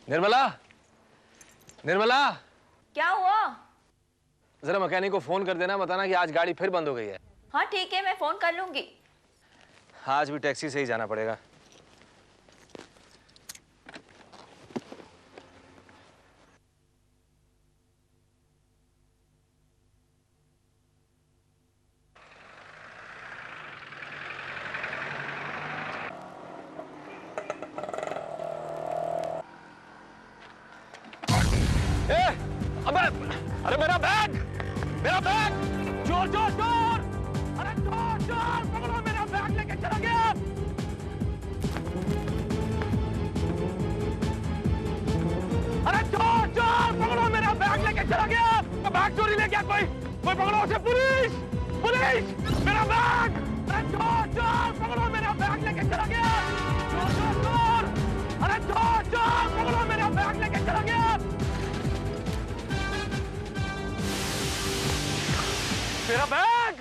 निर्मला, निर्मला, क्या हुआ? जरा मैकेनिक को फोन कर देना, बताना कि आज गाड़ी फिर बंद हो गई है। हाँ ठीक है, मैं फोन कर लूंगी। आज भी टैक्सी से ही जाना पड़ेगा। अबे, अरे मेरा बैग, मेरा बैग, चोर चोर चोर, अरे चोर चोर, पकड़ो, मेरा बैग लेके चला गया। अरे चोर चोर, पकड़ो, मेरा बैग लेके चला गया। तो बैग चोरी ले गया कोई, कोई पकड़ो उसे। पुलिस, पुलिस, मेरा बैग। अरे चोर चोर, पकड़ो, मेरा बैग लेके चला गया। चोर चोर चोर, अरे चोर चोर, पकड़ो, मेरा बैग लेके चला गया। मेरा बैग!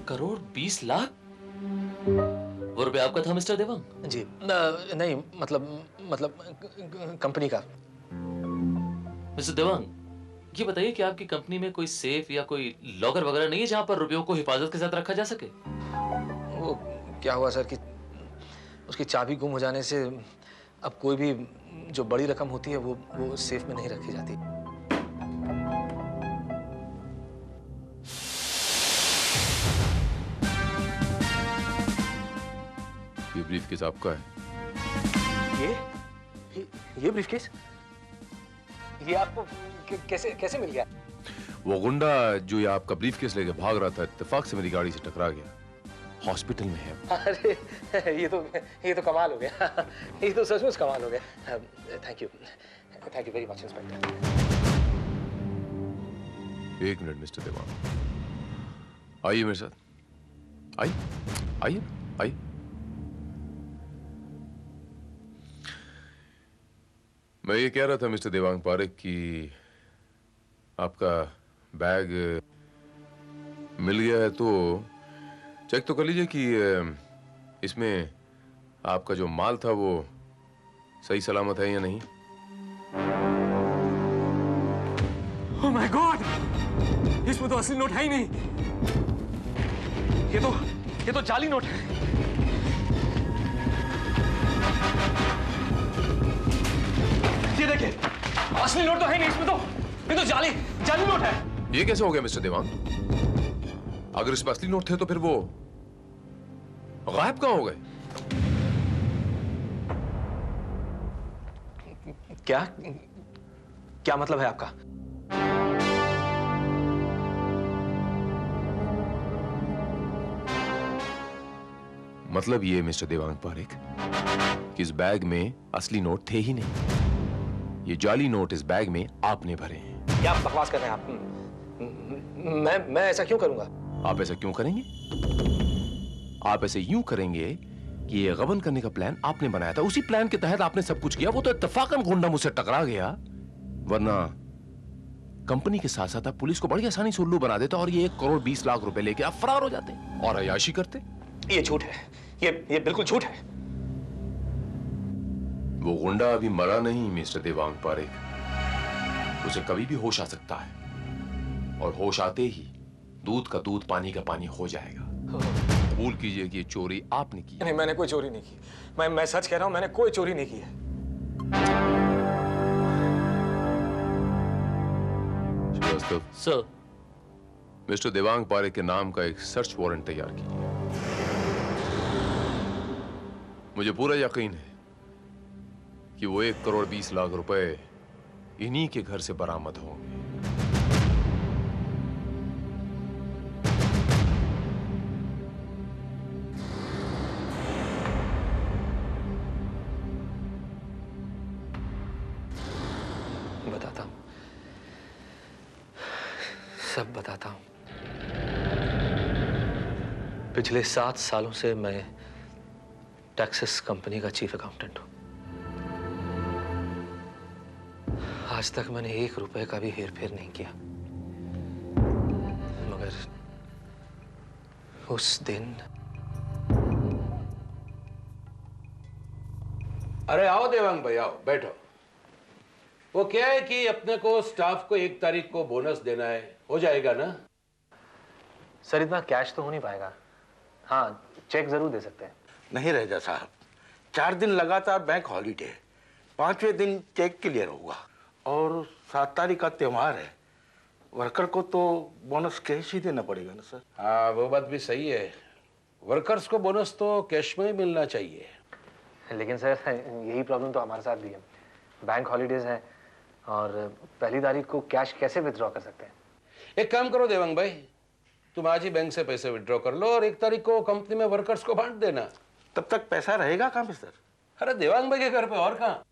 करोड़ 20 लाख? वो रुपया आपका था मिस्टर देवांग? जी नहीं, मतलब कंपनी का। मिस्टर देवांग, ये बताइए कि आपकी कंपनी में कोई सेफ या कोई लॉकर वगैरह नहीं है जहां पर रुपयों को हिफाजत के साथ रखा जा सके? वो क्या हुआ सर कि उसकी चाबी गुम हो जाने से अब कोई भी जो बड़ी रकम होती है वो सेफ में नहीं रखी जाती। ये ब्रीफकेस आपका है? ये ब्रीफकेस? ये आपको कैसे मिल गया? वो गुंडा जो ये आपका ब्रीफकेस लेके भाग रहा था, इत्तेफाक से मेरी गाड़ी से टकरा गया। हॉस्पिटल में है। अरे ये तो कमाल हो गया। ये तो सचमुच कमाल हो गया। Thank you very much inspector. एक मिनट मिस्टर देवांग, आइए मेरे साथ। आइए। मैं ये कह रहा था मिस्टर देवांग पारेख कि आपका बैग मिल गया है तो चेक तो कर लीजिए कि इसमें आपका जो माल था वो सही सलामत है या नहीं। Oh my God! इसमें तो असली नोट है ही नहीं। ये तो जाली नोट है। ये देखिए, असली नोट तो है नहीं इसमें, तो ये तो जाली नोट है। ये कैसे हो गया मिस्टर देवांग? अगर इसमें असली नोट थे तो फिर वो गायब कहां हो गए? क्या मतलब है आपका? मतलब ये मिस्टर देवांग पारेख कि इस बैग में असली नोट थे ही नहीं। ये जाली नोट इस बैग में आपने भरे हैं। क्या बकवास कर रहे हैं आप? मैं ऐसा क्यों करूंगा? आप ऐसा क्यों करेंगे? आप ऐसे यूं करेंगे कि ये गबन करने का प्लान आपने बनाया था, उसी प्लान के तहत आपने सब कुछ किया। वो तो इत्तेफाकन गुंडा मुझसे टकरा गया, वरना कंपनी के साथ साथ आप पुलिस को बड़ी आसानी से उल्लू बना देते और ये 1 करोड़ 20 लाख रुपए लेके आप फरार हो जाते और अय्याशी करते। ये झूठ है, ये बिल्कुल झूठ है। वो गुंडा अभी मरा नहीं मिस्टर देवांग पारेख। उसे कभी भी होश आ सकता है और होश आते ही दूध का दूध पानी का पानी हो जाएगा। कबूल कीजिए कि ये चोरी आपने की। नहीं, मैंने कोई चोरी नहीं की। मैं सच कह रहा हूं, मैंने कोई चोरी नहीं की है। श्रीवास्तव सर, मिस्टर देवांग पारेख के नाम का एक सर्च वारंट तैयार किया। मुझे पूरा यकीन है कि वो 1,20,00,000 रुपए इन्हीं के घर से बरामद होंगे। बताता हूं, सब बताता हूं। पिछले 7 सालों से मैं टैक्सेस कंपनी का चीफ अकाउंटेंट हूं। आज तक मैंने 1 रुपए का भी हेरफेर नहीं किया, मगर उस दिन अरे आओ देवांग भाई, आओ बैठो। वो क्या है कि अपने को स्टाफ को 1 तारीख को बोनस देना है, हो जाएगा ना? सर इतना कैश तो हो नहीं पाएगा। हाँ, चेक जरूर दे सकते हैं। नहीं रहेगा साहब, 4 दिन लगातार बैंक हॉलीडे, 5वें दिन चेक क्लियर होगा और 7 तारीख का त्योहार है। वर्कर को तो बोनस कैश ही देना पड़ेगा ना सर। हाँ वो बात भी सही है, वर्कर्स को बोनस तो कैश में ही मिलना चाहिए। लेकिन सर यही प्रॉब्लम तो हमारे साथ भी है। बैंक हॉलीडेज हैं और पहली तारीख को कैश कैसे विथड्रॉ कर सकते हैं? एक काम करो देवांग भाई, तुम आज ही बैंक से पैसे विथड्रॉ कर लो और 1 तारीख को कंपनी में वर्कर्स को बांट देना। तब तक पैसा रहेगा कहाँ पे सर? अरे देवांग भाई के घर पे और कहाँ?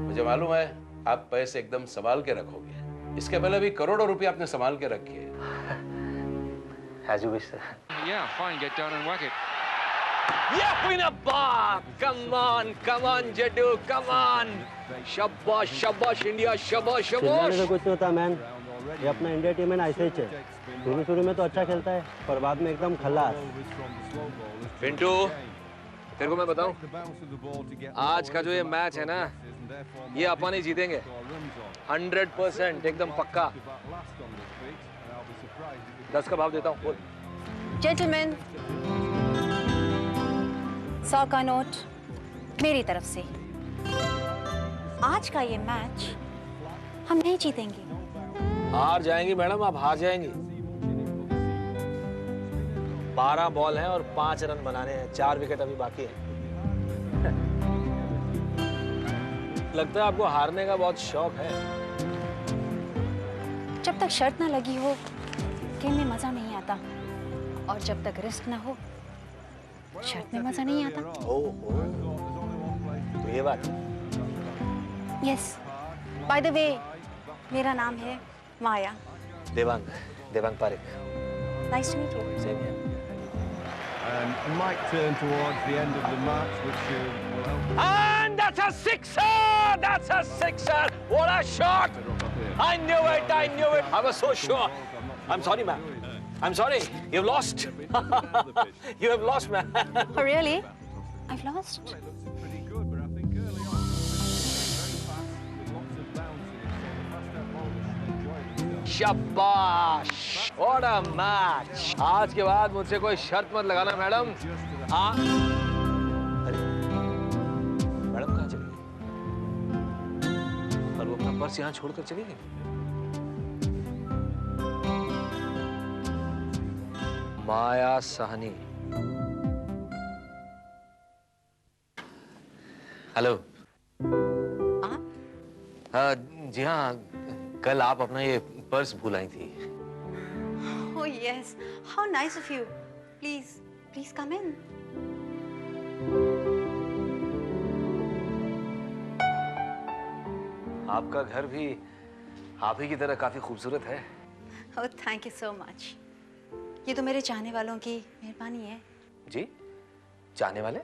मुझे मालूम है आप पैसे एकदम संभाल के रखोगे। इसके पहले भी करोड़ों रुपए आपने संभाल के रखे हैं। As you wish, sir. Yeah, fine, get down and whack it. Yeah, Pinappa! Come on, Jaddu, come on! Shabash, shabash, India, shabash, चिल्लाने shabash! का कुछ नहीं होता मैन, ये अपना इंडिया टीम है ना, ऐसे ही है। शुरू में तो अच्छा खेलता है पर बाद में एकदम खल्लास। पिंटू, तेरे को मैं बताऊं, आज का जो ये मैच है ना, ये अपन ही जीतेंगे 100%, एकदम पक्का। 10 का भाव देता हूँ, बोल। जेंटलमैन, 100 का नोट मेरी तरफ से। आज का ये मैच हम नहीं जीतेंगे। हार जाएंगी मैडम, आप हार जाएंगी। 12 बॉल हैं और 5 रन बनाने हैं, 4 विकेट अभी बाकी है। लगता है आपको हारने का बहुत शौक है। जब तक शर्त ना लगी हो गेम में मजा नहीं आता, और जब तक रिस्क ना हो शर्त में मजा नहीं आता। तो ये बात। यस, बाय द वे मेरा नाम है Maya. Devang Parekh. Nice to meet you. Same here. And a might turn towards the end of the match, which will help. And that's a sixer! That's a sixer! What a shot! I knew it! I was so sure. I'm sorry, man. I'm sorry. You've lost. You have lost, man. Oh, really? I've lost? Pretty good, but I think early on, very fast, with lots of bouncing, so the fast-step bowlers enjoyed themselves. शाबाश! What a match! आज के बाद मुझसे कोई शर्त मत लगाना, madam. हाँ? अरे, मैडम कहाँ चली गई? और वो अपना पर्स यहाँ छोड़कर चली गई? माया साहनी। हेलो। जी हाँ, कल आप अपना ये पर्स भूल आई थी। Oh yes, how nice of you. Please come in. आपका घर भी आप ही की तरह काफी खूबसूरत है। Oh, thank you so much. ये तो मेरे चाहने वालों की मेहरबानी है। जी? चाहने वाले?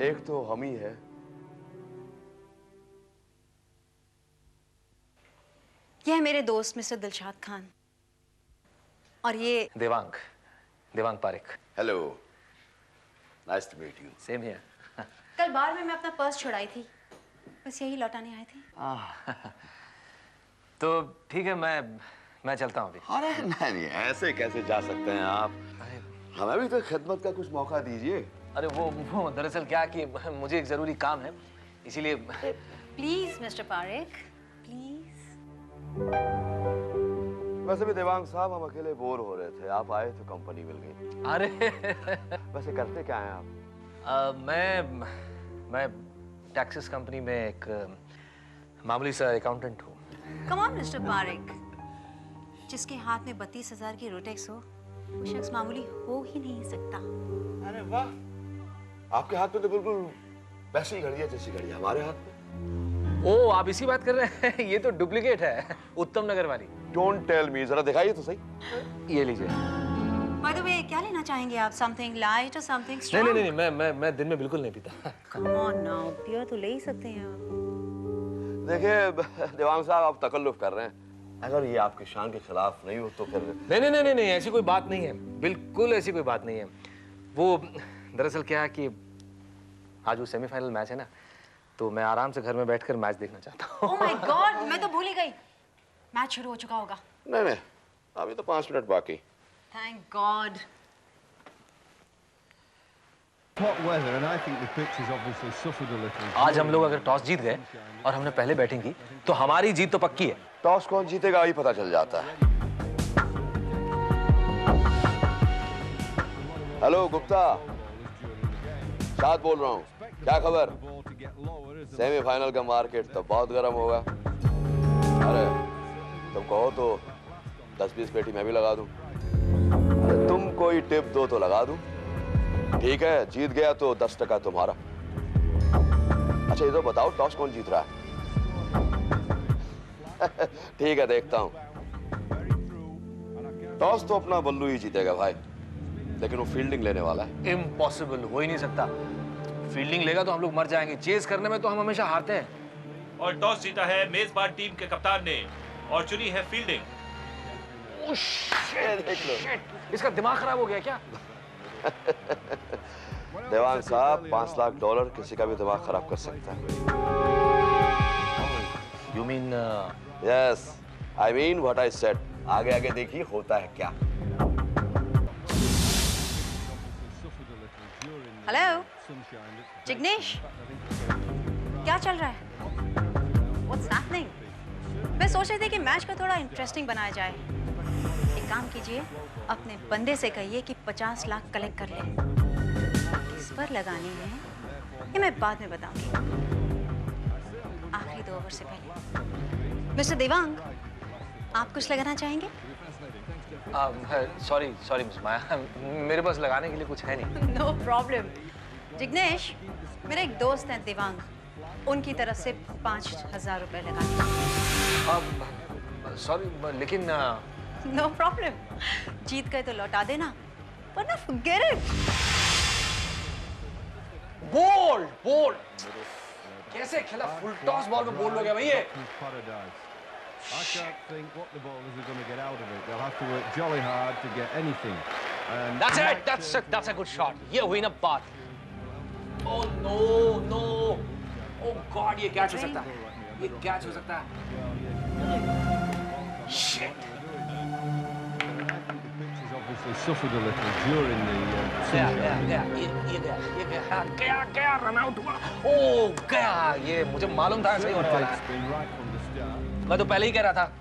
एक तो हम ही है। ये है मेरे दोस्त मिस्टर दिलशाद खान, और ये Devang Parekh. Hello, nice to meet you. Same here. कल बार में मैं अपना पर्स छुड़ाई थी, बस यही लौटाने आए थे। तो ठीक है, मैं चलता हूँ अभी। अरे नहीं, ऐसे कैसे जा सकते हैं आप? हमें भी तो खिदमत का कुछ मौका दीजिए। अरे वो दरअसल क्या कि मुझे एक जरूरी काम है, इसीलिए। Please mister Parekh, please. वैसे भी देवांग साहब हम अकेले बोर हो रहे थे, आप आए तो कंपनी मिल गई। अरे वैसे करते क्या हैं आप? मैं टैक्सेस कंपनी में एक मामूली सा अकाउंटेंट हूँ। कम ऑन मिस्टर पारेख, जिसके हाथ में 32,000 की रोटेक्स हो वो शख्स मामूली हो ही नहीं सकता। अरे वाह, आपके हाथ में तो बिल्कुल वैसी घड़ी है जैसी घड़ी हमारे हाथ में। ओ, आप इसी बात कर रहे हैं? ये तो डुप्लीकेट है, उत्तम नगर वाली। डोंट टेल मी, जरा दिखाइए तो सही। ये लीजिए। बाय द वे, क्या लेना चाहेंगे आप? समथिंग लाइट और समथिंग नहीं स्ट्रॉन्ग? नहीं नहीं, मैं दिन में बिल्कुल नहीं पीता। कम ऑन नाउ, बियर तो ले ही सकते हैं आप। देखिए देवांग साहब, आप तकल्लुफ कर रहे हैं। अगर ये आपके शान के खिलाफ नहीं हो तो फिर। नहीं, ऐसी कोई बात नहीं है, बिल्कुल ऐसी कोई बात नहीं है। वो दरअसल क्या है कि आज वो सेमीफाइनल मैच है ना, तो मैं आराम से घर में बैठकर मैच देखना चाहता हूँ। ओह माय गॉड, मैं तो भूल ही गई, मैच शुरू हो चुका होगा। नहीं, अभी तो 5 मिनट बाकी। Thank God. Hot weather, and I think the pitch has obviously suffered a little. आज हम लोग अगर टॉस जीत गए और हमने पहले बैटिंग की तो हमारी जीत तो पक्की है। टॉस कौन जीतेगा ही पता चल जाता है। हेलो गुप्ता, शाद बोल रहा हूँ, क्या खबर? सेमीफाइनल का मार्केट तो बहुत गर्म होगा। अरे तुम कहो तो 10-20 पेटी मैं भी लगा दूं। अरे तुम कोई टिप दो तो लगा दूं। ठीक है, जीत गया तो 10% तुम्हारा। अच्छा ये तो बताओ, टॉस कौन जीत रहा है? ठीक है, देखता हूं। टॉस तो अपना बल्लू ही जीतेगा भाई, लेकिन वो फील्डिंग लेने वाला है। इम्पॉसिबल, हो ही नहीं सकता। फील्डिंग लेगा तो हम लोग मर जाएंगे, चेस करने में तो हम हमेशा हारते हैं। और टॉस जीता है मेजबान टीम के कप्तान ने और चुनी है फील्डिंग। देख लो, इसका दिमाग खराब हो गया क्या? देवांग साहब, $5 लाख किसी का भी दिमाग खराब कर सकता है। You mean? Yes, I mean what I said. आगे आगे देखिए होता है क्या। हेलो जिग्नेश, क्या चल रहा है? What's happening? मैं सोच रही थी कि मैच को थोड़ा इंटरेस्टिंग बनाया जाए। एक काम कीजिए, अपने बंदे से कहिए कि 50 लाख कलेक्ट कर ले। किस पर लगानी है ये मैं बाद में बताऊंगी, आखिरी 2 ओवर से पहले। मिस्टर देवांग, आप कुछ लगाना चाहेंगे? सॉरी मिस माया, मेरे पास लगाने के लिए कुछ है नहीं। No problem. जिग्नेश, मेरे एक दोस्त हैं देवांग, उनकी तरफ से 5,000 रुपए लगाने। सॉरी लेकिन नो प्रॉब्लम, जीत गए तो लौटा देना, वरना फॉरगेट इट। बोल्ड कैसे खेला? फुल टॉस बॉल में बोल्ड हो गया भाई ये। I can't think what the bowlers are going to get out of it. They'll have to work jolly hard to get anything. And That's it. That's a good shot. ये हुई ना बात। Oh no. Oh God, ये catch हो सकता है। ये catch हो सकता है। Shit. obviously suffered a little during the sunshine. गया रन आउट हुआ। ओ गया, ये मुझे मालूम था सही होने वाला है। मैं तो पहले ही कह रहा था।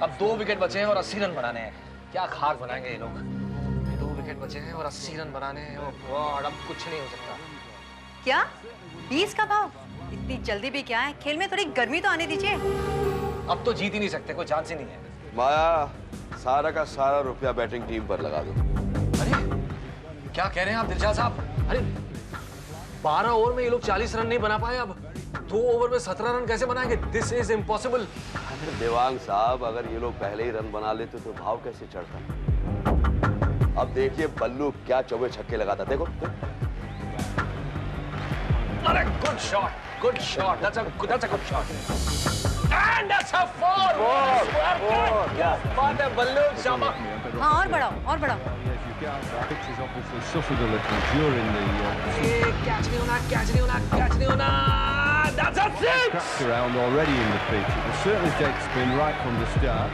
अब 2 विकेट बचे हैं और 80 रन बनाने हैं। क्या खाक बनाएंगे ये लोग। 2 विकेट बचे हैं और 80 रन बनाने हैं। ओह गॉड, अब कुछ नहीं हो सकता। क्या 20 का भाव? इतनी जल्दी भी क्या है, खेल में थोड़ी गर्मी तो आने दीजिए। अब तो जीत ही नहीं सकते, कोई चांस ही नहीं है। माया, सारा का सारा रुपया बैटिंग टीम पर लगा दो। अरे क्या कह रहे हैं आप दिलशाद साहब? अरे 12 ओवर में ये लोग 40 रन नहीं बना पाए, अब 2 ओवर में 17 रन कैसे बनाएंगे? This is impossible. देवांग साहब, अगर ये लोग पहले ही रन बना लेते तो भाव कैसे चढ़ता? अब देखिए बल्लू क्या चौबे छक्के लगाता, देखो। अरे good shot, that's a good shot. And that's a 4. क्या बात है बल्लू, शाबाश। हाँ, और बढ़ाओ। Pitch has obviously suffered a little during the. Catch नहीं होना. That's a 6. Cracked around already in the pitch. It will certainly take spin right from the start.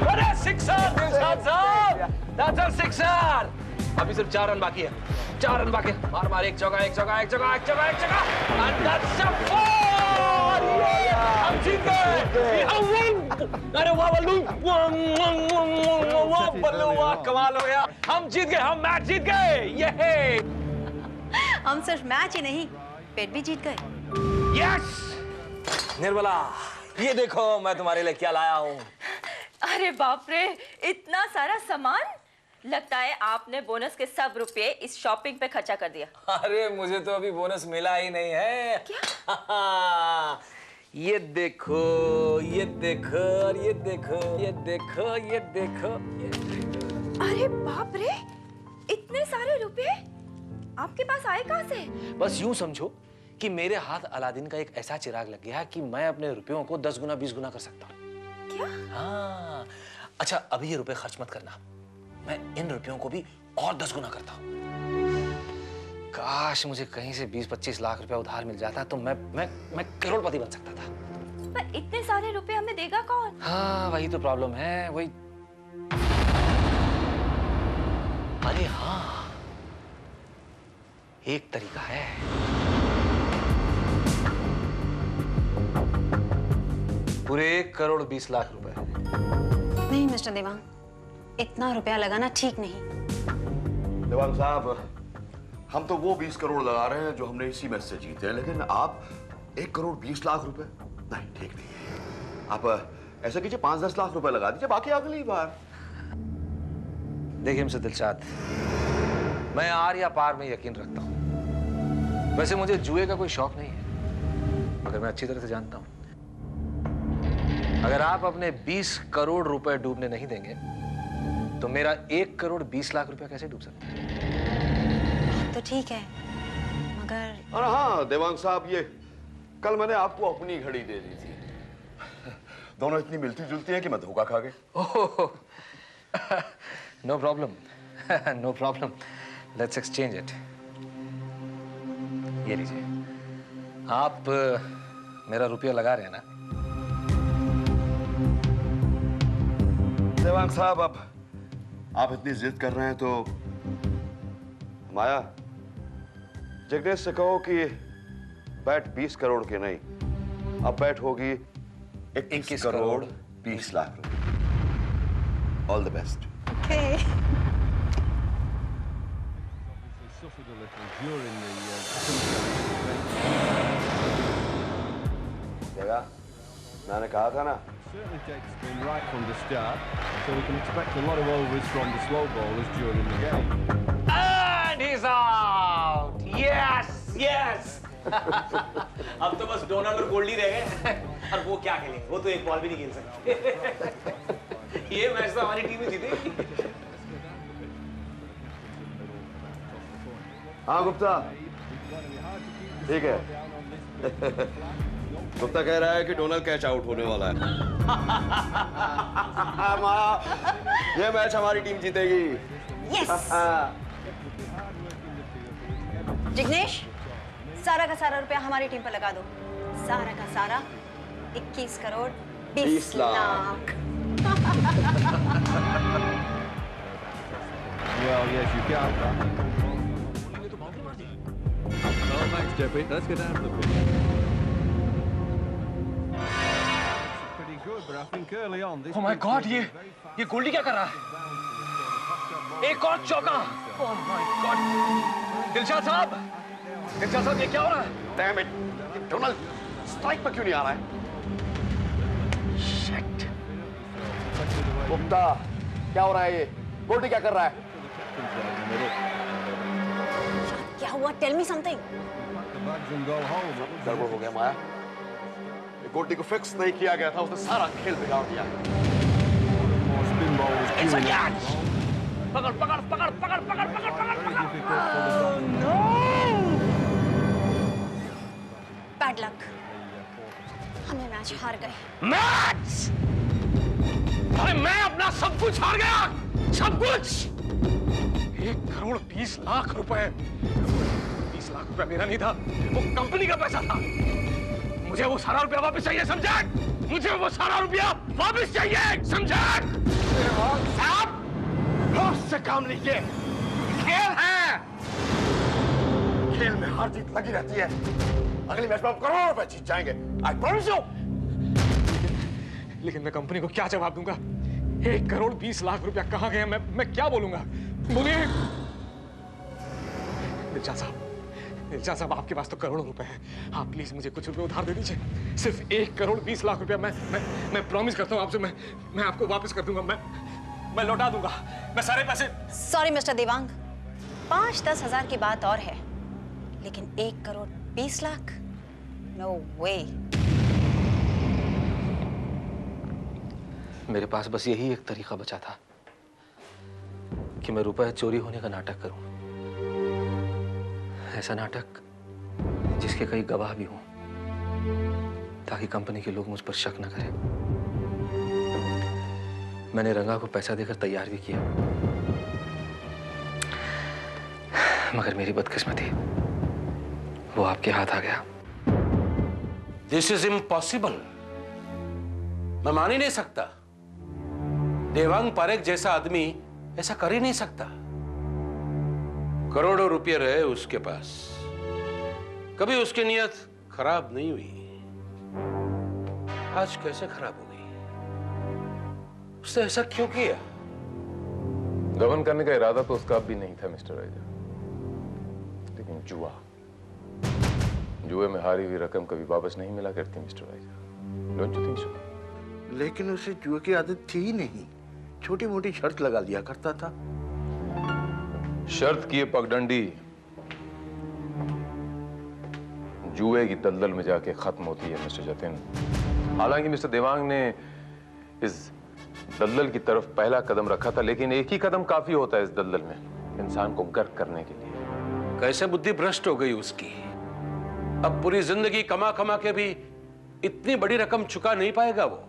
What a sixer, Dilshad साहब. That's a sixer. अभी सिर्फ 4 run बाकी है। 4 run बाकी है। मार एक चौका। And that's a 4. हम जीत गए। अरे वाह बल्लू, वाह बल्लू, वाह कमाल हो गया। हम जीत गए, हम मैच जीत गए। ये हम सिर्फ मैच ही नहीं, पेट भी जीत गए। यस निर्मला, ये देखो मैं तुम्हारे लिए क्या लाया हूँ। अरे बाप रे, इतना सारा सामान। लगता है आपने बोनस के सब रुपए इस शॉपिंग पे खर्चा कर दिया। अरे मुझे तो अभी बोनस मिला ही नहीं है। क्या? ये देखो, ये देखो, ये देखो, ये देखो, ये देखो, ये देखो। अरे बाप रे, इतने सारे रुपए आपके पास आए कहाँ से? बस यूं समझो कि मेरे हाथ अलादीन का एक ऐसा चिराग लग गया कि मैं अपने रुपयों को 10 गुना 20 गुना कर सकता हूँ। क्या? हाँ। अच्छा अभी ये रुपए खर्च मत करना, मैं इन रुपयों को भी और 10 गुना करता हूँ। काश मुझे कहीं से 20-25 लाख रुपया उधार मिल जाता तो मैं करोड़पति बन सकता था। पर इतने सारे रुपए हमें देगा कौन? हाँ वही तो प्रॉब्लम है, वही। अरे हाँ, एक तरीका है। पूरे 1 करोड़ 20 लाख रुपए। नहीं मिस्टर देवांग, इतना रुपया लगाना ठीक नहीं। देवांग साहब, हम तो वो 20 करोड़ लगा रहे हैं जो हमने इसी मैच से जीते हैं, लेकिन आप 1 करोड़ 20 लाख रुपए, नहीं ठीक नहीं है। आप ऐसा कीजिए 5-10 लाख रुपए लगा दीजिए, बाकी अगली बार। देखिए मिस्टर दिलशाद, मैं आर या पार में यकीन रखता हूं। वैसे मुझे जुए का कोई शौक नहीं है, मगर मैं अच्छी तरह से जानता हूं अगर आप अपने 20 करोड़ रुपए डूबने नहीं देंगे तो मेरा 1 करोड़ 20 लाख रुपया कैसे डूब सकता है? तो ठीक है, मगर। अरे हाँ देवांग साहब, ये कल मैंने आपको अपनी घड़ी दे दी थी। दोनों इतनी मिलती जुलती है कि मैं धोखा खा गया। No problem, no problem, let's exchange it. ये लीजिए, आप मेरा रुपया लगा रहे हैं ना? देवांग साहब, अब आप इतनी जिद कर रहे हैं तो माया, जगदीश से कहो कि बैट 20 करोड़ की नहीं, अब बैट होगी 21 करोड़ 20 लाख रुपए। All the best. Okay. देगा, मैंने कहा था ना। Certainly takes a spin right from the start, so we can expect a lot of overs from the slow bowlers during the game. And he's out. Yes, yes. अब तो बस Donald और गोल्डी रह गए, और वो क्या खेलेंगे? वो तो एक बॉल भी नहीं खेल सकते। ये मैच तो हमारी टीम ही जीतेगी। हाँ गुप्ता, ठीक है। गुप्ता कह रहा है कि डोनाल्ड कैच आउट होने वाला है। ये मैच हमारी टीम जीतेगी। Yes. जिग्नेश, सारा का सारा रुपया हमारी टीम पर लगा दो। सारा का सारा 21 crore 20 lakh. Well, yes, you got that. Oh, thanks, Jeffy. Let's get down to the pitch. Pretty good, but I think early on this. Oh my God, ये गोल्डी क्या कर रहा है? एक और चौका। Oh my God. दिलशाद साहब, ये क्या हो रहा है? Damn it, डोनाल्ड स्ट्राइक पर क्यों नहीं आ रहा है? Shit. गुप्ता, क्या हो रहा है ये? गोल्डी क्या कर रहा है? क्या हुआ? Tell me something. गड़बड़ हो गया माया। गोल्डी को फिक्स नहीं किया गया था, उसने सारा खेल बिगाड़ दिया। ऐसा कैच! पकड़, पकड़, पकड़, पकड़, पकड़, पकड़, पकड़, नो! Bad luck. हमें मैच हार गए। मैच! अरे मैं अपना सब कुछ हार गया, सब कुछ। 1 करोड़ 20 लाख रुपए। 20 लाख रुपया मेरा नहीं था, वो कंपनी का पैसा था। मुझे वो सारा रुपया वापस चाहिए, समझा? मुझे वो सारा रुपया वापस चाहिए, समझा? साहब, होश से काम लीजिए। खेल है, खेल में हार जीत लगी रहती है। अगली मैच में आप करोड़ों रुपए जीत जाएंगे। I promise you. लेकिन मैं कंपनी को क्या जवाब दूंगा? 1 करोड़ 20 लाख रुपया कहाँ गया? मैं क्या बोलूंगा? बोलिए। दिलशाद साहब, आपके पास तो करोड़ों रुपए हैं। आप प्लीज मुझे कुछ रुपए उधार दे दीजिए। सिर्फ 1 करोड़ 20 लाख रुपया मैं प्रॉमिस करता हूँ आपसे, मैं आपको वापस कर दूंगा। मैं लौटा दूंगा। मैं सारे पैसे। सॉरी मिस्टर देवांग, 5-10 हजार की बात और है, लेकिन 1 करोड़ 20 लाख? नो वे। मेरे पास बस यही एक तरीका बचा था कि मैं रुपए चोरी होने का नाटक करूं। ऐसा नाटक जिसके कई गवाह भी हों, ताकि कंपनी के लोग मुझ पर शक न करें। मैंने रंगा को पैसा देकर तैयार भी किया, मगर मेरी बदकिस्मती वो आपके हाथ आ गया। This is impossible. मैं मान ही नहीं सकता। देवांग पारेख जैसा आदमी ऐसा कर ही नहीं सकता। करोड़ों रुपए रहे उसके पास, कभी उसकी नीयत खराब नहीं हुई। आज कैसे खराब हो गई? उसने ऐसा क्यों किया? गबन करने का इरादा तो उसका भी नहीं था मिस्टर राजा, लेकिन जुए में हारी हुई रकम कभी वापस नहीं मिला करती mister Raja. Don't you think so? लेकिन उसे जुए की आदत थी ही नहीं। छोटी मोटी शर्त लगा दिया करता था। शर्त की पगडंडी जुए की दलदल में जाके खत्म होती है मिस्टर जतिन। हालांकि मिस्टर देवांग ने इस दलदल की तरफ पहला कदम रखा था, लेकिन एक ही कदम काफी होता है इस दलदल में इंसान को गर्क करने के लिए। कैसे बुद्धि भ्रष्ट हो गई उसकी। अब पूरी जिंदगी कमा कमा के भी इतनी बड़ी रकम चुका नहीं पाएगा वो।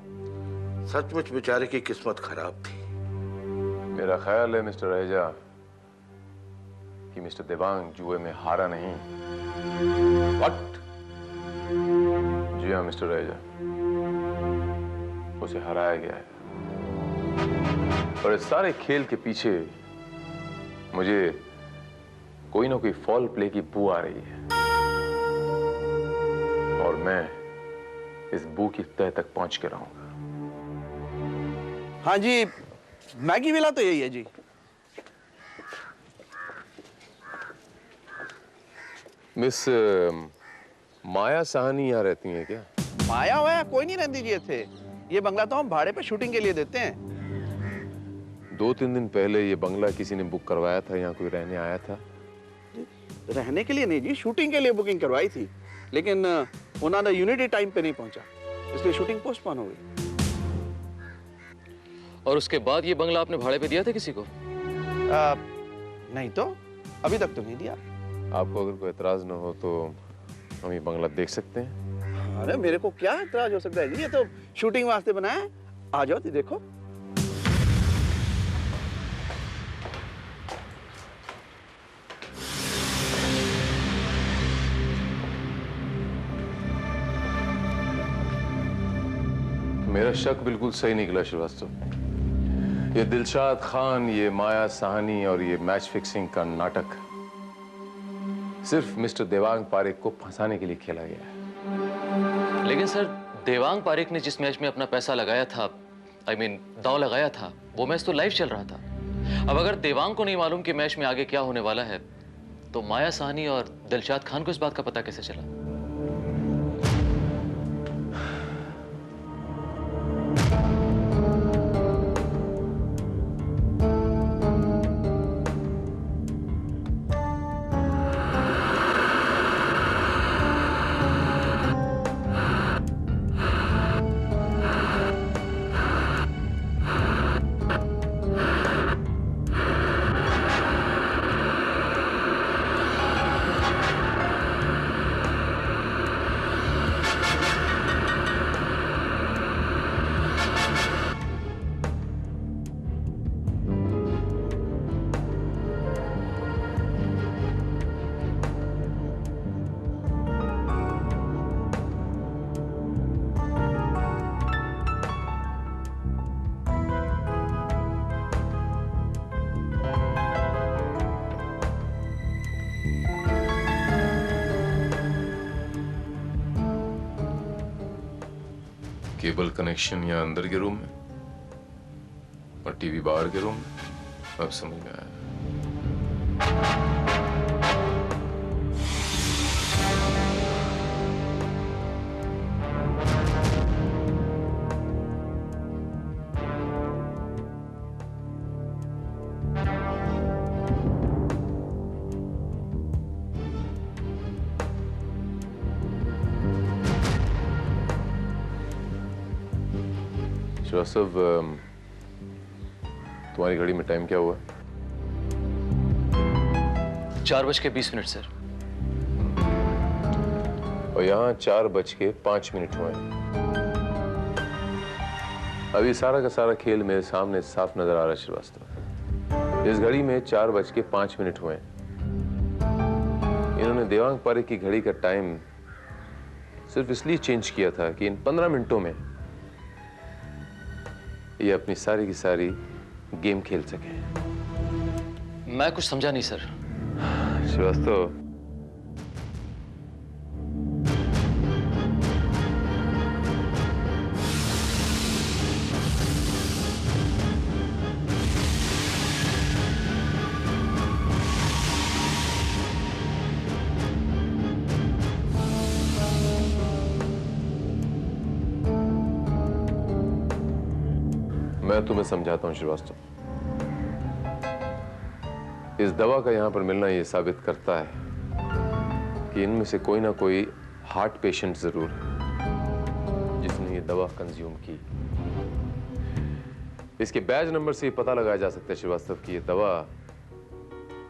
सचमुच बेचारे की किस्मत खराब थी। मेरा ख्याल है मिस्टर रहेजा कि मिस्टर देवांग जुए में हारा नहीं। What? जी हाँ मिस्टर रहेजा, उसे हराया गया है। और इस सारे खेल के पीछे मुझे कोई ना कोई फॉल प्ले की बू आ रही है, और मैं इस बू की तह तक पहुंच के रहूंगा। हाँ जी, मैगी विला तो यही है जी। मिस माया साहनी यहाँ रहती हैं क्या? माया वाया कोई नहीं रहने दीजिए थे। ये बंगला तो हम भाड़े पे शूटिंग के लिए देते हैं। 2-3 दिन पहले ये बंगला किसी ने बुक करवाया था, यहाँ कोई रहने आया था? रहने के लिए नहीं जी, शूटिंग के लिए बुकिंग करवाई थी, लेकिन उन्होंने यूनिटी टाइम पे नहीं पहुंचा, इसलिए शूटिंग पोस्टपोन हो गई। और उसके बाद ये बंगला आपने भाड़े पे दिया था किसी को? नहीं तो अभी तक तो नहीं दिया। आपको अगर कोई एतराज न हो तो हम ये बंगला देख सकते हैं। अरे मेरे को क्या एतराज हो सकता है जी, ये तो शूटिंग वास्ते बनाया है। आ जाओ तो देखो। मेरा शक बिल्कुल सही निकला श्रीवास्तव। ये दिलशाद खान, ये माया साहनी और ये मैच फिक्सिंग का नाटक सिर्फ मिस्टर देवांग पारेख को फंसाने के लिए खेला गया है। लेकिन सर, देवांग पारेख ने जिस मैच में अपना पैसा लगाया था, दांव लगाया था, वो मैच तो लाइव चल रहा था। अब अगर देवांग को नहीं मालूम कि मैच में आगे क्या होने वाला है, तो माया साहनी और दिलशाद खान को इस बात का पता कैसे चला? केबल कनेक्शन यहाँ अंदर के रूम में और टीवी बाहर के रूम में। अब समझ में आया। श्रीवास्तव, तुम्हारी घड़ी में टाइम क्या हुआ? 4:20 सर। और यहाँ 4:05 हुए। अभी सारा का सारा खेल मेरे सामने साफ नजर आ रहा है श्रीवास्तव। इस घड़ी में 4:05 हुए। इन्होंने देवांग पारेख की घड़ी का टाइम सिर्फ इसलिए चेंज किया था कि इन 15 मिनटों में ये अपनी सारी की सारी गेम खेल सके। मैं कुछ समझा नहीं सर। श्रीवास्तव, मैं तुम्हें समझाता हूं श्रीवास्तव। इस दवा का यहां पर मिलना यह साबित करता है कि इनमें से कोई ना कोई हार्ट पेशेंट जरूर है जिसने ये दवा कंज्यूम की। इसके बैज नंबर से पता लगाया जा सकता है श्रीवास्तव कि ये दवा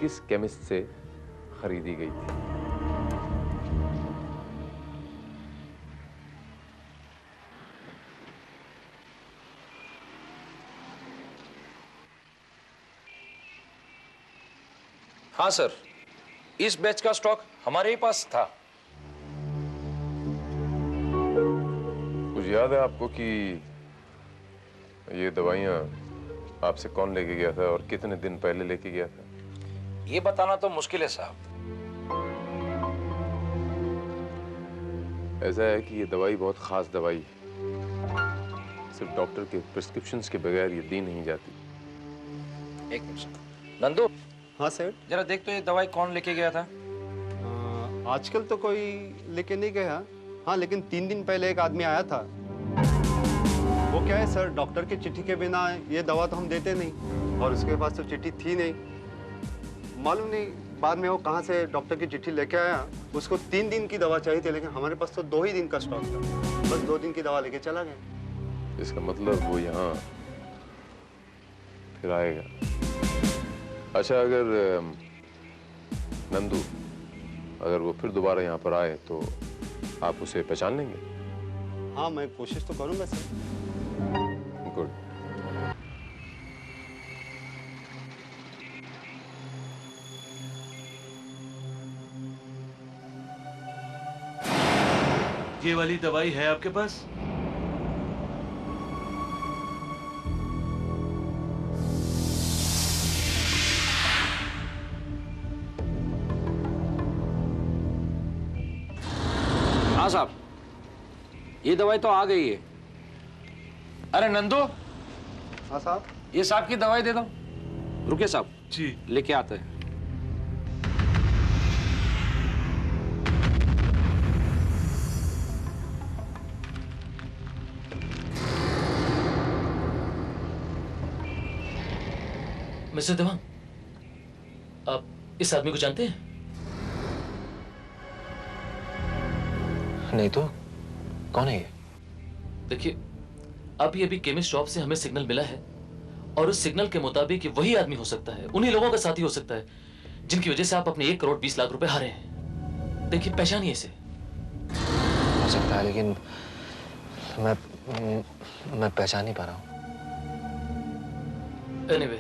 किस केमिस्ट से खरीदी गई थी। हाँ सर, इस बैच का स्टॉक हमारे ही पास था। कुछ याद है आपको कि ये दवाइयाँ आपसे कौन लेके गया था और कितने दिन पहले लेके गया था? ये बताना तो मुश्किल है साहब। ऐसा है कि ये दवाई बहुत खास दवाई है। सिर्फ डॉक्टर के प्रिस्क्रिप्शंस के बगैर ये दी नहीं जाती। एक मिनट नंदू। हाँ सर। जरा देख तो ये दवाई कौन लेके गया था? आजकल तो कोई लेके नहीं गया। हाँ, लेकिन 3 दिन पहले एक आदमी आया था। वो क्या है सर, डॉक्टर की चिट्ठी के बिना ये दवा तो हम देते नहीं, और उसके पास तो चिट्ठी थी नहीं। मालूम नहीं बाद में वो कहाँ से डॉक्टर की चिट्ठी लेके आया। उसको 3 दिन की दवा चाहिए थी, लेकिन हमारे पास तो 2 ही दिन का स्टॉक था। बस 2 दिन की दवा लेके चला गया। इसका मतलब वो यहाँ फिर आएगा। अच्छा, अगर नंदू अगर वो फिर दोबारा यहाँ पर आए तो आप उसे पहचान लेंगे? हाँ, मैं कोशिश तो करूँगा सर। गुड। ये वाली दवाई है आपके पास? हाँ साहब, ये दवाई तो आ गई है। अरे नंदू। हाँ साहब। ये साहब की दवाई दे दो। रुके साहब। जी। लेके आते हैं। मिस्टर देवांग, आप इस आदमी को जानते हैं? नहीं तो कौन है ये? देखिए, अभी केमिस्ट शॉप से हमें सिग्नल मिला है और उस सिग्नल के मुताबिक ये वही आदमी हो सकता है, उन्हीं लोगों का साथी हो सकता है जिनकी वजह से आप अपने 1 करोड़ 20 लाख रुपए हारे हैं। देखिए, पहचानिए इसे। हो सकता है, लेकिन मैं पहचान नहीं पा रहा हूँ। एनीवे,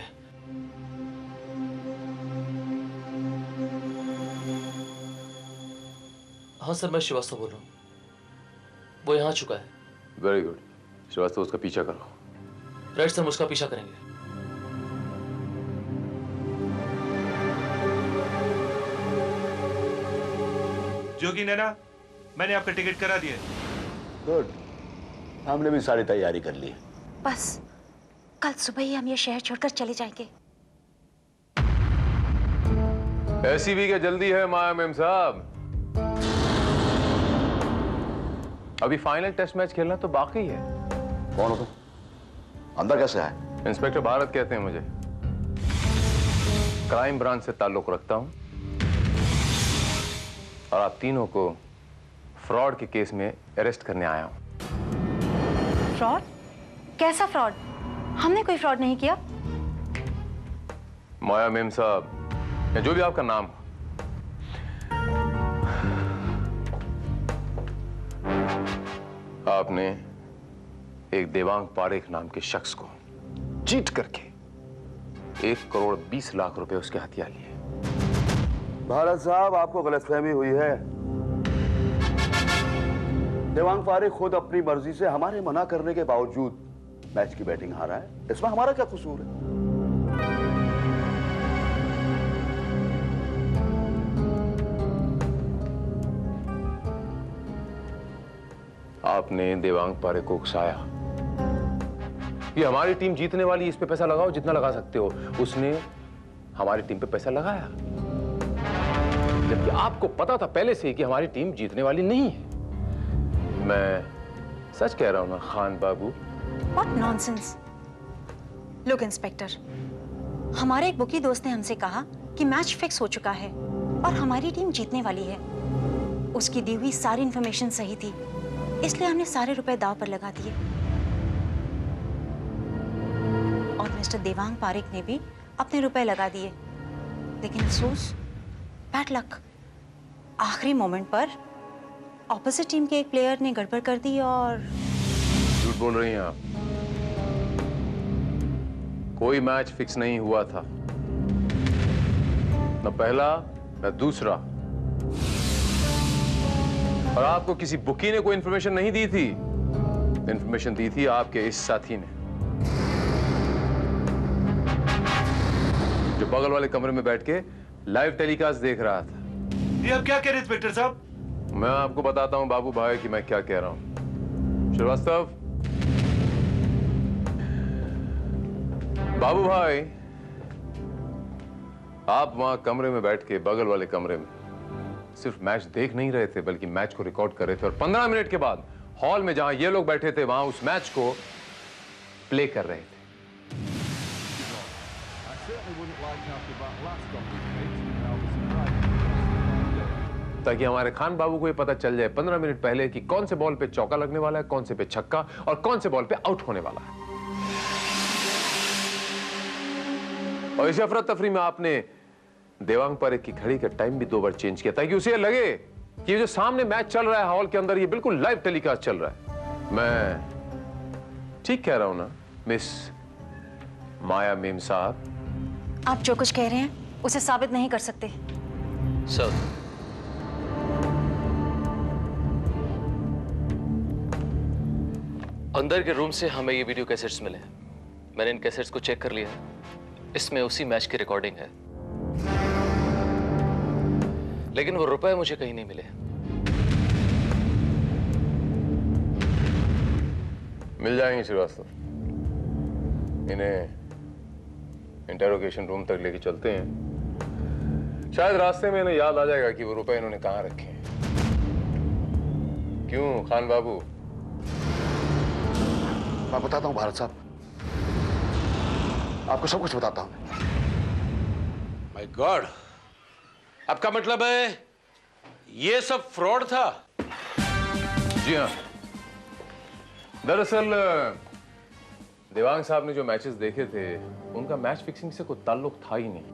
हाँ सर, मैं श्रीवास्तव बोल रहा हूँ। वो यहाँ आ चुका है। Very good. श्रीवास्तव, उसका पीछा करो। राइट सर, हम उसका पीछा करेंगे। जोगी नैना, मैंने आपका टिकट करा दिया। गुड। हमने भी सारी तैयारी कर ली। बस कल सुबह ही हम ये शहर छोड़कर चले जाएंगे। ऐसी भी क्या जल्दी है माया मेम साहब? अभी फाइनल टेस्ट मैच खेलना तो बाकी है। कौन हो तुम? अंदर कैसे आए? इंस्पेक्टर भारत कहते हैं मुझे। क्राइम ब्रांच से ताल्लुक रखता हूं और आप तीनों को फ्रॉड के केस में अरेस्ट करने आया हूं। फ्रॉड? कैसा फ्रॉड? हमने कोई फ्रॉड नहीं किया। माया मेम साहब, या जो भी आपका नाम हो, आपने एक देवांग पारेख नाम के शख्स को चीट करके 1 करोड़ 20 लाख रुपए उसके हथिया लिए। भारत साहब, आपको गलतफहमी हुई है। देवांग पारेख खुद अपनी मर्जी से हमारे मना करने के बावजूद मैच की बैटिंग हारा है। इसमें हमारा क्या कसूर है? आपने देवांग पारेख को उकसाया, ये हमारी टीम जीतने वाली, इस पे पैसा लगाओ जितना लगा सकते हो। उसने हमारी टीम पे पैसा लगाया, जबकि आपको पता था पहले से कि हमारी टीम जीतने वाली नहीं है। मैं सच कह रहा हूं ना खान बाबू? What nonsense! Look, इंस्पेक्टर, हमारे एक बुकी दोस्त ने हमसे कहा कि मैच फिक्स हो चुका है और हमारी टीम जीतने वाली है। उसकी दी हुई सारी इंफॉर्मेशन सही थी, इसलिए हमने सारे रुपए दांव पर लगा दिए। और मिस्टर देवांग पारेख ने भी अपने रुपए लगा दिए, लेकिन अफसोस, बैड लक, आखिरी मोमेंट पर ऑपोजिट टीम के एक प्लेयर ने गड़बड़ कर दी और... झूठ बोल रही हैं आप। कोई मैच फिक्स नहीं हुआ था, न पहला न दूसरा। और आपको किसी बुकी ने कोई इंफॉर्मेशन नहीं दी थी। इंफॉर्मेशन दी थी आपके इस साथी ने, जो बगल वाले कमरे में बैठ के लाइव टेलीकास्ट देख रहा था। ये आप क्या कह रहे हैं इंस्पेक्टर साहब? मैं आपको बताता हूं बाबू भाई कि मैं क्या कह रहा हूं। श्रीवास्तव, बाबू भाई, आप वहां कमरे में बैठ के बगल वाले कमरे में सिर्फ मैच देख नहीं रहे थे, बल्कि मैच को रिकॉर्ड कर रहे थे। और 15 मिनट के बाद हॉल में जहां ये लोग बैठे थे, वहां उस मैच को प्ले कर रहे थे। ताकि हमारे खान बाबू को ये पता चल जाए 15 मिनट पहले कि कौन से बॉल पे चौका लगने वाला है, कौन से पे छक्का और कौन से बॉल पे आउट होने वाला है। और इस अफरा तफरी में आपने देवांग पारेख की घड़ी का टाइम भी 2 बार चेंज किया, ताकि उसे लगे कि ये जो सामने मैच चल रहा है हॉल के अंदर, ये बिल्कुल लाइव टेलीकास्ट चल रहा है। मैं ठीक कह रहा हूं ना मिस माया मेम साहब? आप जो कुछ कह रहे हैं उसे साबित नहीं कर सकते। सर, अंदर के रूम से हमें ये वीडियो कैसेट्स मिले हैं। मैंने इन कैसेट्स को चेक कर लिया है। इसमें उसी मैच की रिकॉर्डिंग है, लेकिन वो रुपए मुझे कहीं नहीं मिले। मिल जाएंगे श्रीवास्तव, इन्हें इंटेरोगेशन रूम तक लेके चलते हैं। शायद रास्ते में इन्हें याद आ जाएगा कि वो रुपए इन्होंने कहां रखे हैं। क्यों खान बाबू? मैं बताता हूं भारत साहब, आपको सब कुछ बताता हूं। माय गॉड, आपका मतलब है ये सब फ्रॉड था? जी हाँ। दरअसल देवांग साहब ने जो मैचेस देखे थे, उनका मैच फिक्सिंग से कोई ताल्लुक था ही नहीं।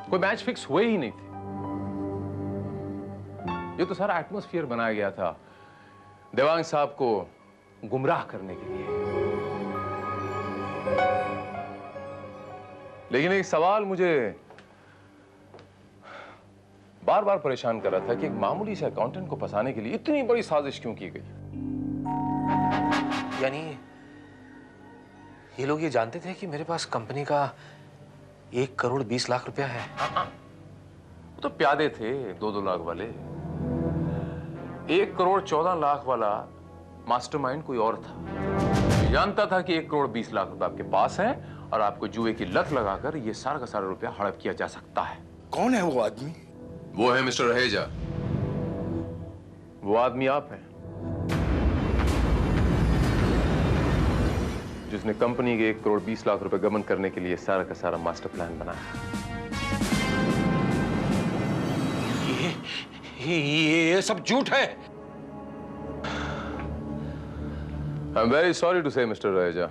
कोई मैच फिक्स हुए ही नहीं थे। ये तो सारा एटमॉस्फेयर बनाया गया था देवांग साहब को गुमराह करने के लिए। लेकिन एक सवाल मुझे बार बार परेशान कर रहा था कि एक मामूली से अकाउंटेंट को फंसाने के लिए इतनी बड़ी साजिश क्यों की गई? यानी ये लोग ये जानते थे कि मेरे पास कंपनी का 1 करोड़ 20 लाख रुपया है? वो तो प्यादे थे 2-2 लाख वाले। 1 करोड़ 14 लाख वाला मास्टरमाइंड कोई और था। ये जानता था कि 1 करोड़ 20 लाख रुपए आपके पास हैं और आपको जुए की लत लगाकर ये सारा का सारा रुपया हड़प किया जा सकता है। कौन है वो आदमी? वो है मिस्टर रहेजा। वो आदमी आप हैं, जिसने कंपनी के 1 करोड़ 20 लाख रुपए गबन करने के लिए सारा का सारा मास्टर प्लान बनाया। ये सब झूठ है। I am very sorry to say mister Raheja,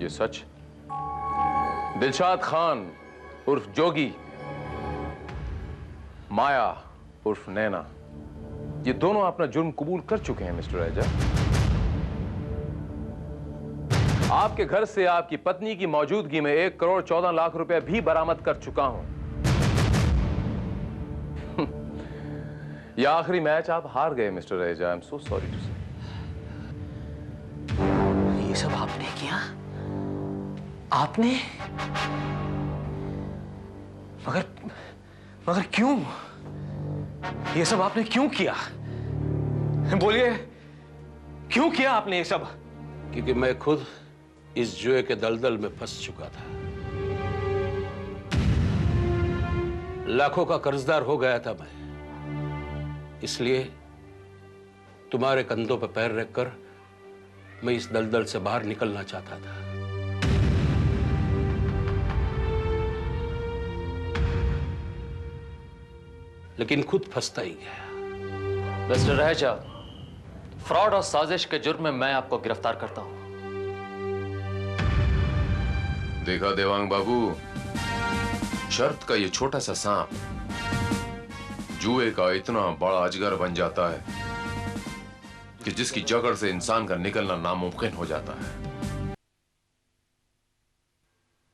ये सच। दिलशाद खान उर्फ जोगी, माया उर्फ नैना, ये दोनों अपना जुर्म कबूल कर चुके हैं मिस्टर रहेजा। आपके घर से आपकी पत्नी की मौजूदगी में 1 करोड़ 14 लाख रुपए भी बरामद कर चुका हूं। यह आखिरी मैच आप हार गए mister Raheja. I am so sorry to say. ये सब आपने किया? आपने? मगर क्यों? ये सब आपने क्यों किया? बोलिए, क्यों किया आपने ये सब? क्योंकि मैं खुद इस जुए के दलदल में फंस चुका था। लाखों का कर्जदार हो गया था मैं। इसलिए तुम्हारे कंधों पर पैर रखकर मैं इस दलदल से बाहर निकलना चाहता था। लेकिन खुद फंसता ही गया। मिस्टर रहेजा, फ्रॉड और साजिश के जुर्म में मैं आपको गिरफ्तार करता हूं। देखा देवांग बाबू, शर्त का ये छोटा सा सांप जुए का इतना बड़ा अजगर बन जाता है कि जिसकी जकड़ से इंसान का निकलना नामुमकिन हो जाता है।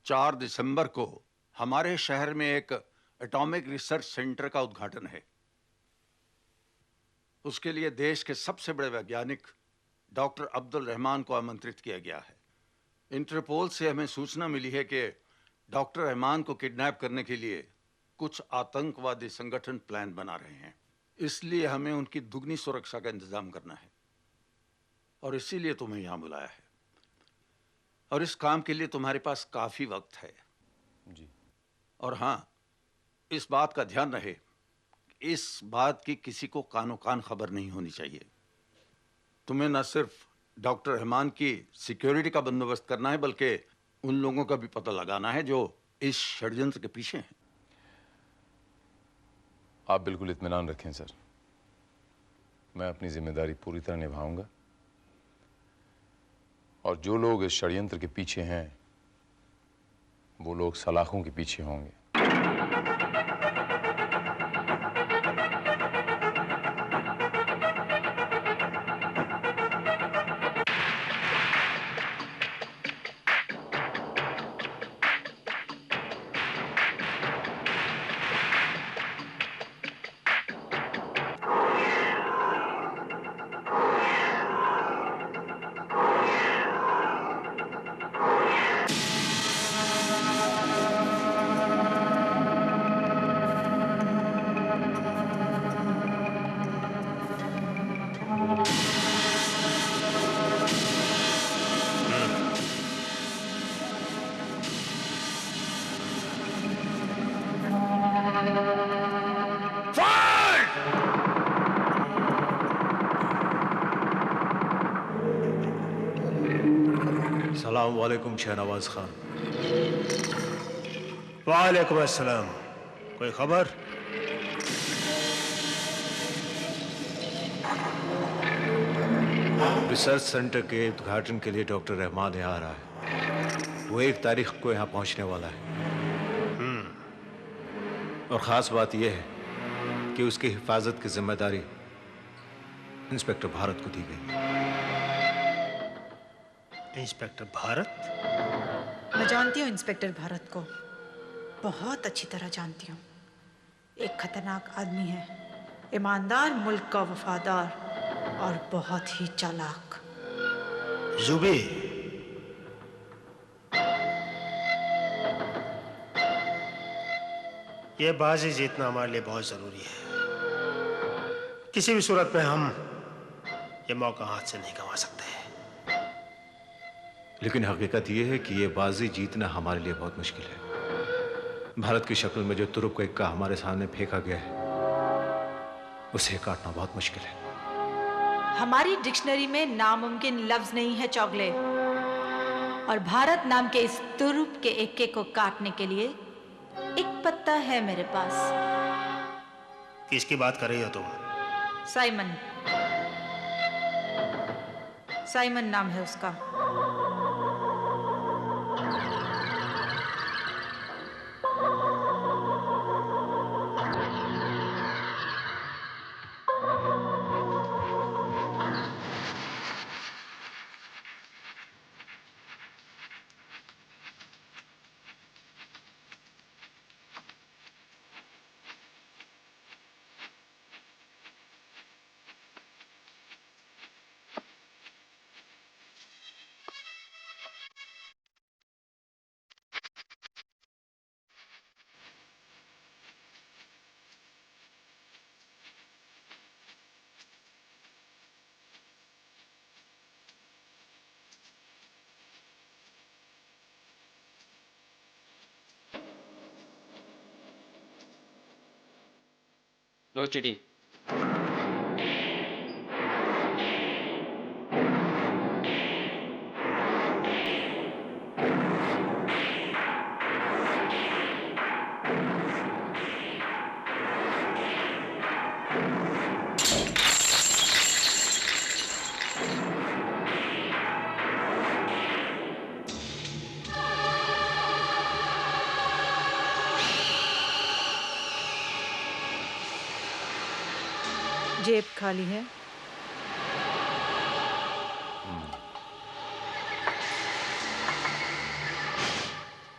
4 दिसंबर को हमारे शहर में एक एटॉमिक रिसर्च सेंटर का उद्घाटन है। उसके लिए देश के सबसे बड़े वैज्ञानिक डॉक्टर अब्दुल रहमान को आमंत्रित किया गया है। इंटरपोल से हमें सूचना मिली है कि डॉक्टर रहमान को किडनैप करने के लिए कुछ आतंकवादी संगठन प्लान बना रहे हैं। इसलिए हमें उनकी दुगनी सुरक्षा का इंतजाम करना है और इसीलिए तुम्हें यहां बुलाया है। और इस काम के लिए तुम्हारे पास काफी वक्त है जी। और हां, इस बात का ध्यान रहे, इस बात की किसी को कानो कान खबर नहीं होनी चाहिए। तुम्हें न सिर्फ डॉक्टर रहमान की सिक्योरिटी का बंदोबस्त करना है, बल्कि उन लोगों का भी पता लगाना है जो इस षड्यंत्र के पीछे हैं। आप बिल्कुल इत्मीनान रखें सर, मैं अपनी जिम्मेदारी पूरी तरह निभाऊंगा और जो लोग इस षड्यंत्र के पीछे हैं वो लोग सलाखों के पीछे होंगे। अस्सलाम वालेकुम शहनवाज खान। वालेकुम अस्सलाम। कोई खबर? रिसर्च सेंटर के उद्घाटन के लिए डॉक्टर रहमान यहाँ आ रहा है। वो 1 तारीख को यहाँ पहुँचने वाला है। और ख़ास बात यह है कि उसकी हिफाजत की जिम्मेदारी इंस्पेक्टर भारत को दी गई। इंस्पेक्टर भारत? मैं जानती हूँ इंस्पेक्टर भारत को, बहुत अच्छी तरह जानती हूँ। एक खतरनाक आदमी है, ईमानदार, मुल्क का वफादार और बहुत ही चालाक। जुबी, ये बाजी जीतना हमारे लिए बहुत जरूरी है। किसी भी सूरत में हम ये मौका हाथ से नहीं गंवा सकते। लेकिन हकीकत यह है कि ये बाजी जीतना हमारे लिए बहुत मुश्किल है। भारत की शक्ल में जो तुरुप का इक्का हमारे सामने फेंका गया है, उसे काटना बहुत मुश्किल है। हमारी डिक्शनरी में नामुमकिन लफ्ज नहीं है चौगले, और भारत नाम के इस तुरुप के इक्के को काटने के लिए एक पत्ता है मेरे पास। किसकी बात कर रही हो तुम? साइमन, साइमन नाम है उसका। लो चिड़ी। जेब खाली है?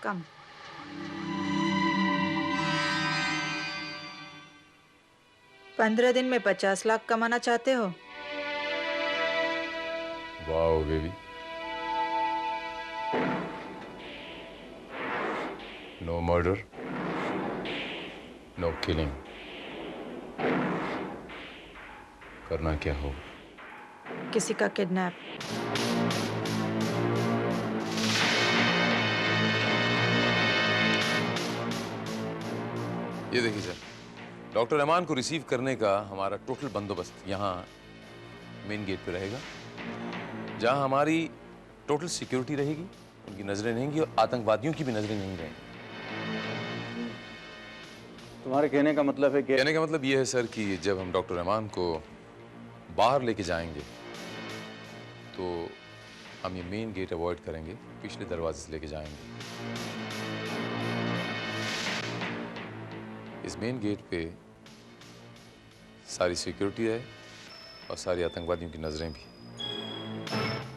कम। पंद्रह दिन में 50 लाख कमाना चाहते हो? Wow baby, no murder, no killing. करना क्या हो? किसी का किडनैप। ये देखिए सर, डॉक्टर रहमान को रिसीव करने का हमारा टोटल बंदोबस्त यहाँ मेन गेट पे रहेगा, जहाँ हमारी टोटल सिक्योरिटी रहेगी, उनकी नजरें रहेंगी और आतंकवादियों की भी नजरें नहीं रहेंगी। तुम्हारे कहने का मतलब है कि? कहने का मतलब ये है सर कि जब हम डॉक्टर रहमान को बाहर लेके जाएंगे तो हम ये मेन गेट अवॉइड करेंगे, पिछले दरवाजे से लेके जाएंगे। इस मेन गेट पे सारी सिक्योरिटी है और सारी आतंकवादियों की नजरें भी।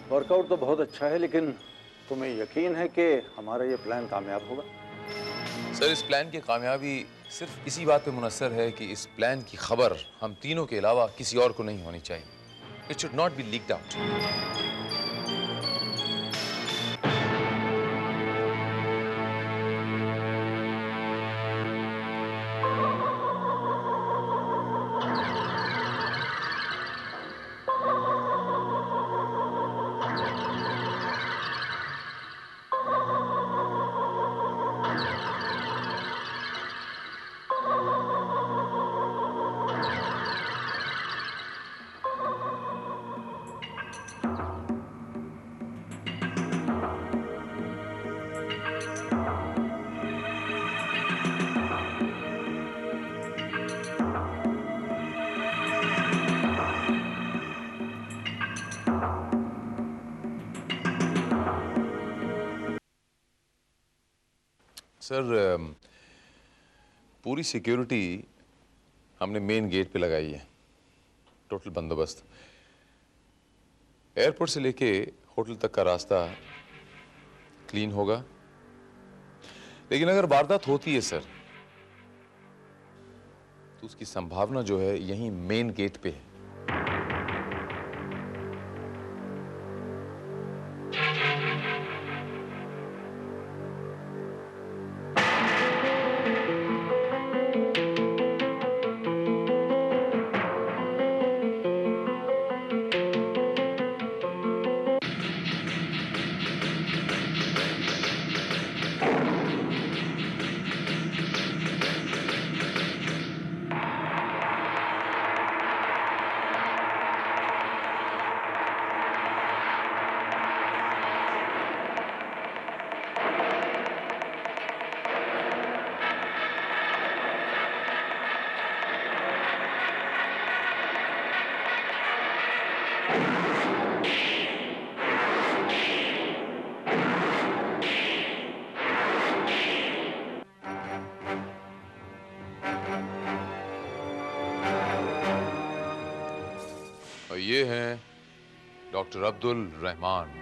वर्कआउट तो बहुत अच्छा है, लेकिन तुम्हें यकीन है कि हमारा ये प्लान कामयाब होगा? सर, इस प्लान की कामयाबी सिर्फ इसी बात पे मुनस्सर है कि इस प्लान की खबर हम तीनों के अलावा किसी और को नहीं होनी चाहिए। It should not be leaked out. Sir, पूरी सिक्योरिटी हमने मेन गेट पे लगाई है, टोटल बंदोबस्त। एयरपोर्ट से लेके होटल तक का रास्ता क्लीन होगा, लेकिन अगर वारदात होती है सर, तो उसकी संभावना जो है यहीं मेन गेट पे है। और ये हैं डॉक्टर अब्दुल रहमान।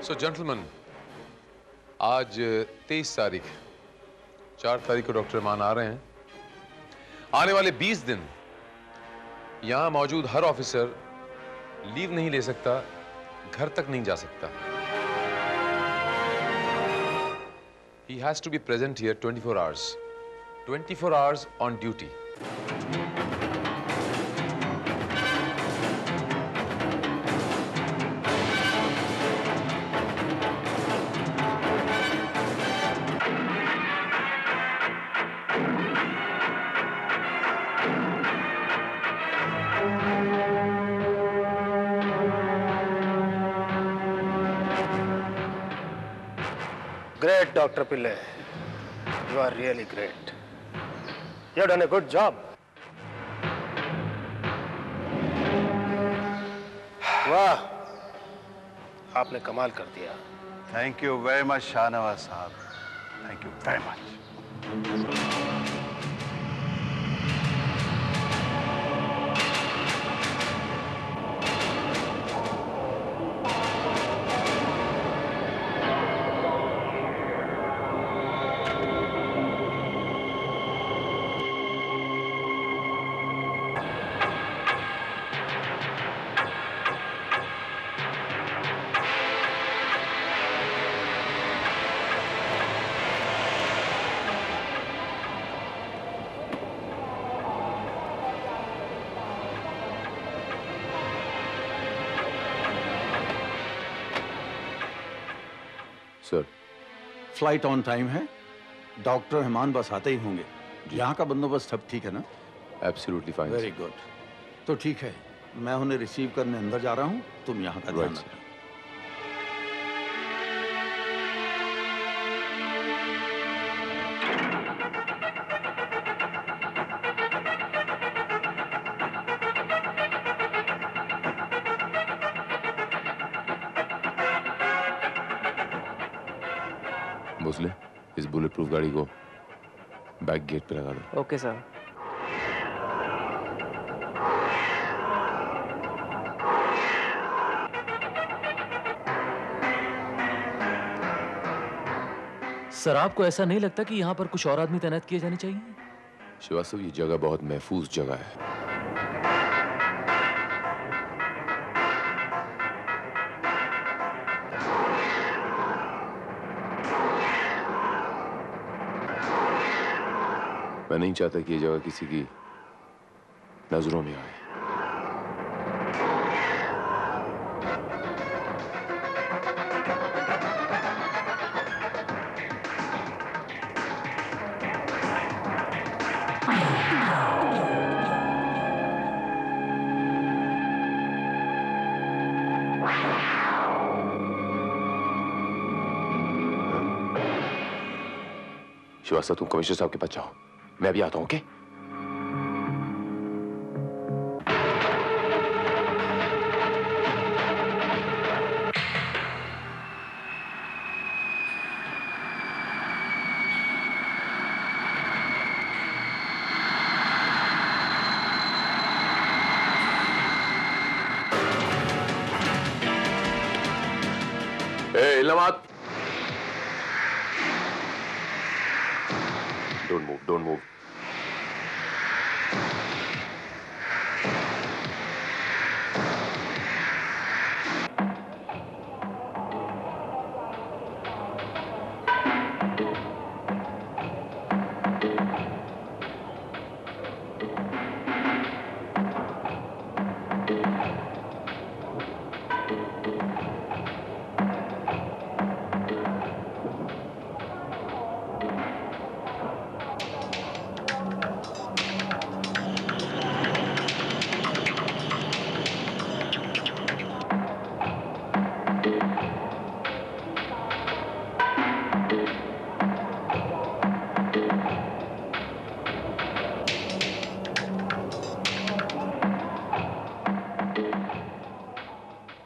सो जेंटलमैन, आज 23 तारीख, 4 तारीख को डॉक्टर रहमान आ रहे हैं। आने वाले 20 दिन यहां मौजूद हर ऑफिसर लीव नहीं ले सकता, घर तक नहीं जा सकता। He has to be present here 24 hours. 24 hours on duty. Great, Dr. Pillai. You are really great. You have done a good job. वाह, आपने कमाल कर दिया। Thank you very much Shahnawaz साहब, thank you very much. Sir, flight on time है। Doctor Rahman बस आते ही होंगे। यहाँ का बंदोबस्त सब ठीक है ना? Absolutely fine. Very good. तो ठीक है, मैं उन्हें रिसीव करने अंदर जा रहा हूँ, तुम यहाँ का ध्यान रखना। भोसले, इस बुलेट प्रूफ गाड़ी को बैक गेट पे लगा दो। Okay sir. सर, आपको ऐसा नहीं लगता कि यहाँ पर कुछ और आदमी तैनात किए जाने चाहिए? श्रीवास्तव, ये जगह बहुत महफूज जगह है। मैं नहीं चाहता कि ये जगह किसी की नजरों में आए। श्रीवास्तव, तुम कमिश्नर साहब के पास जाओ, मैं अभी आता हूं। Okay? Allahabad, don't move, don't move.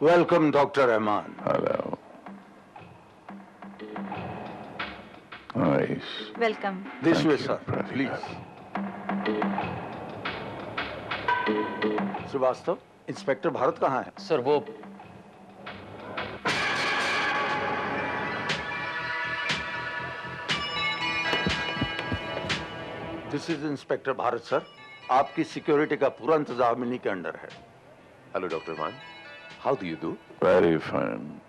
Welcome doctor Rahman. Hello. Nice. Welcome. This way sir, please. Srivastava, inspector Bharat कहाँ है? सर वो this is inspector Bharat sir. आपकी सिक्योरिटी का पूरा इंतजाम इन्हीं के अंडर है। Hello doctor Maan, how do you do? Very fine,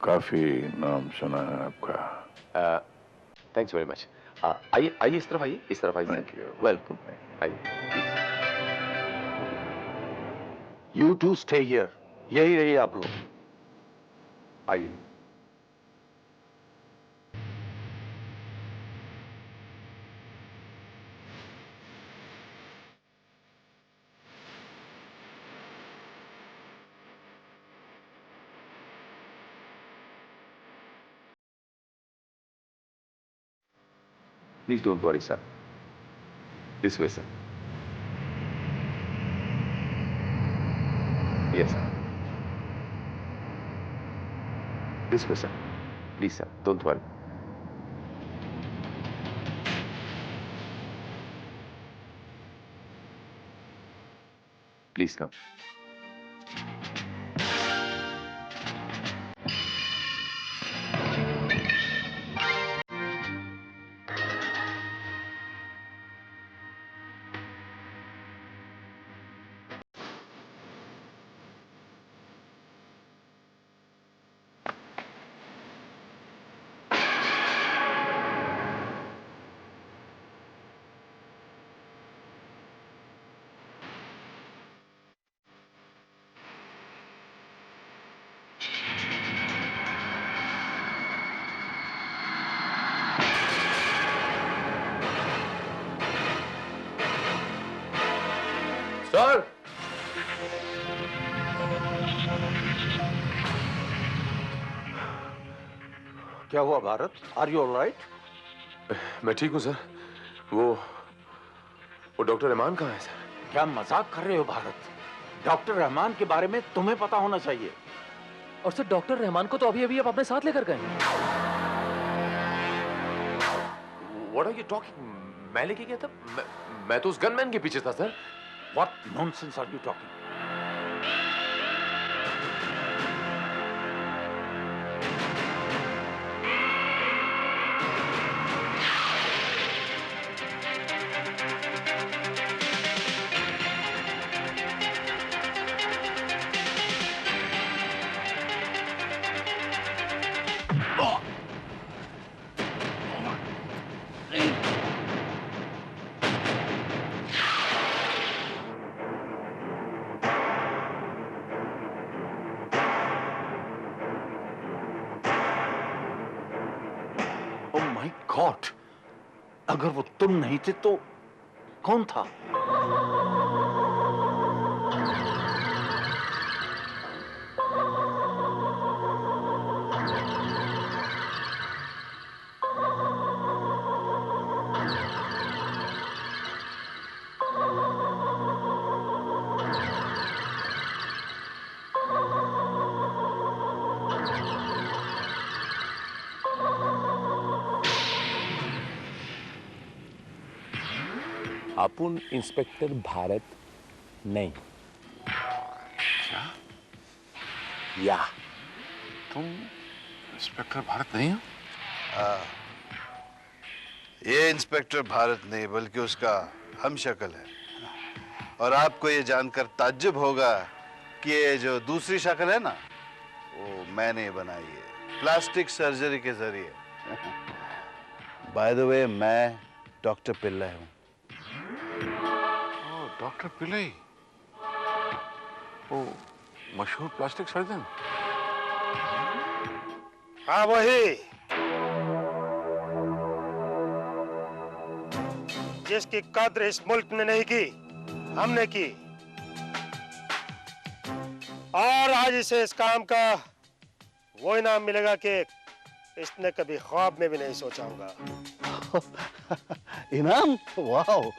काफी नाम सुना है आपका। Thanks very much. आइए आइए, इस तरफ आइए, इस तरफ आइए। Thank you. वेलकम। आइए। यू टू स्टे हियर, यही रहिए आप लोग। आइए। Please don't worry, sir. This way, sir. Yes, sir. This way, sir. Please, sir. Don't worry. Please come. Sir, क्या हुआ भारत? Are you alright? मैं ठीक हूँ सर। वो डॉक्टर रहमान कहाँ है सर? क्या मजाक कर रहे हो भारत? डॉक्टर रहमान के बारे में तुम्हें पता होना चाहिए। और सर डॉक्टर रहमान को तो अभी अभी आप अपने साथ लेकर गए। What are you talking? मैं लेके गया था? मैं तो उस गनमैन के पीछे था sir. What nonsense are you talking? God, अगर वो तुम नहीं थे तो कौन था? अपुन इंस्पेक्टर भारत नहीं। क्या? या तुम इंस्पेक्टर भारत नहीं हो? ये इंस्पेक्टर भारत नहीं बल्कि उसका हमशक्ल है। और आपको ये जानकर ताज्जुब होगा कि ये जो दूसरी शक्ल है ना, वो मैंने बनाई है प्लास्टिक सर्जरी के जरिए। बाय द वे, मैं डॉक्टर पिल्लै हूँ। डॉक्टर पिल्लै, वो मशहूर प्लास्टिक सर्जन। हाँ वही, जिसकी कद्र इस मुल्क ने नहीं की, हमने की। और आज इसे इस काम का वो इनाम मिलेगा कि इसने कभी ख्वाब में भी नहीं सोचा होगा। इनाम? वाह!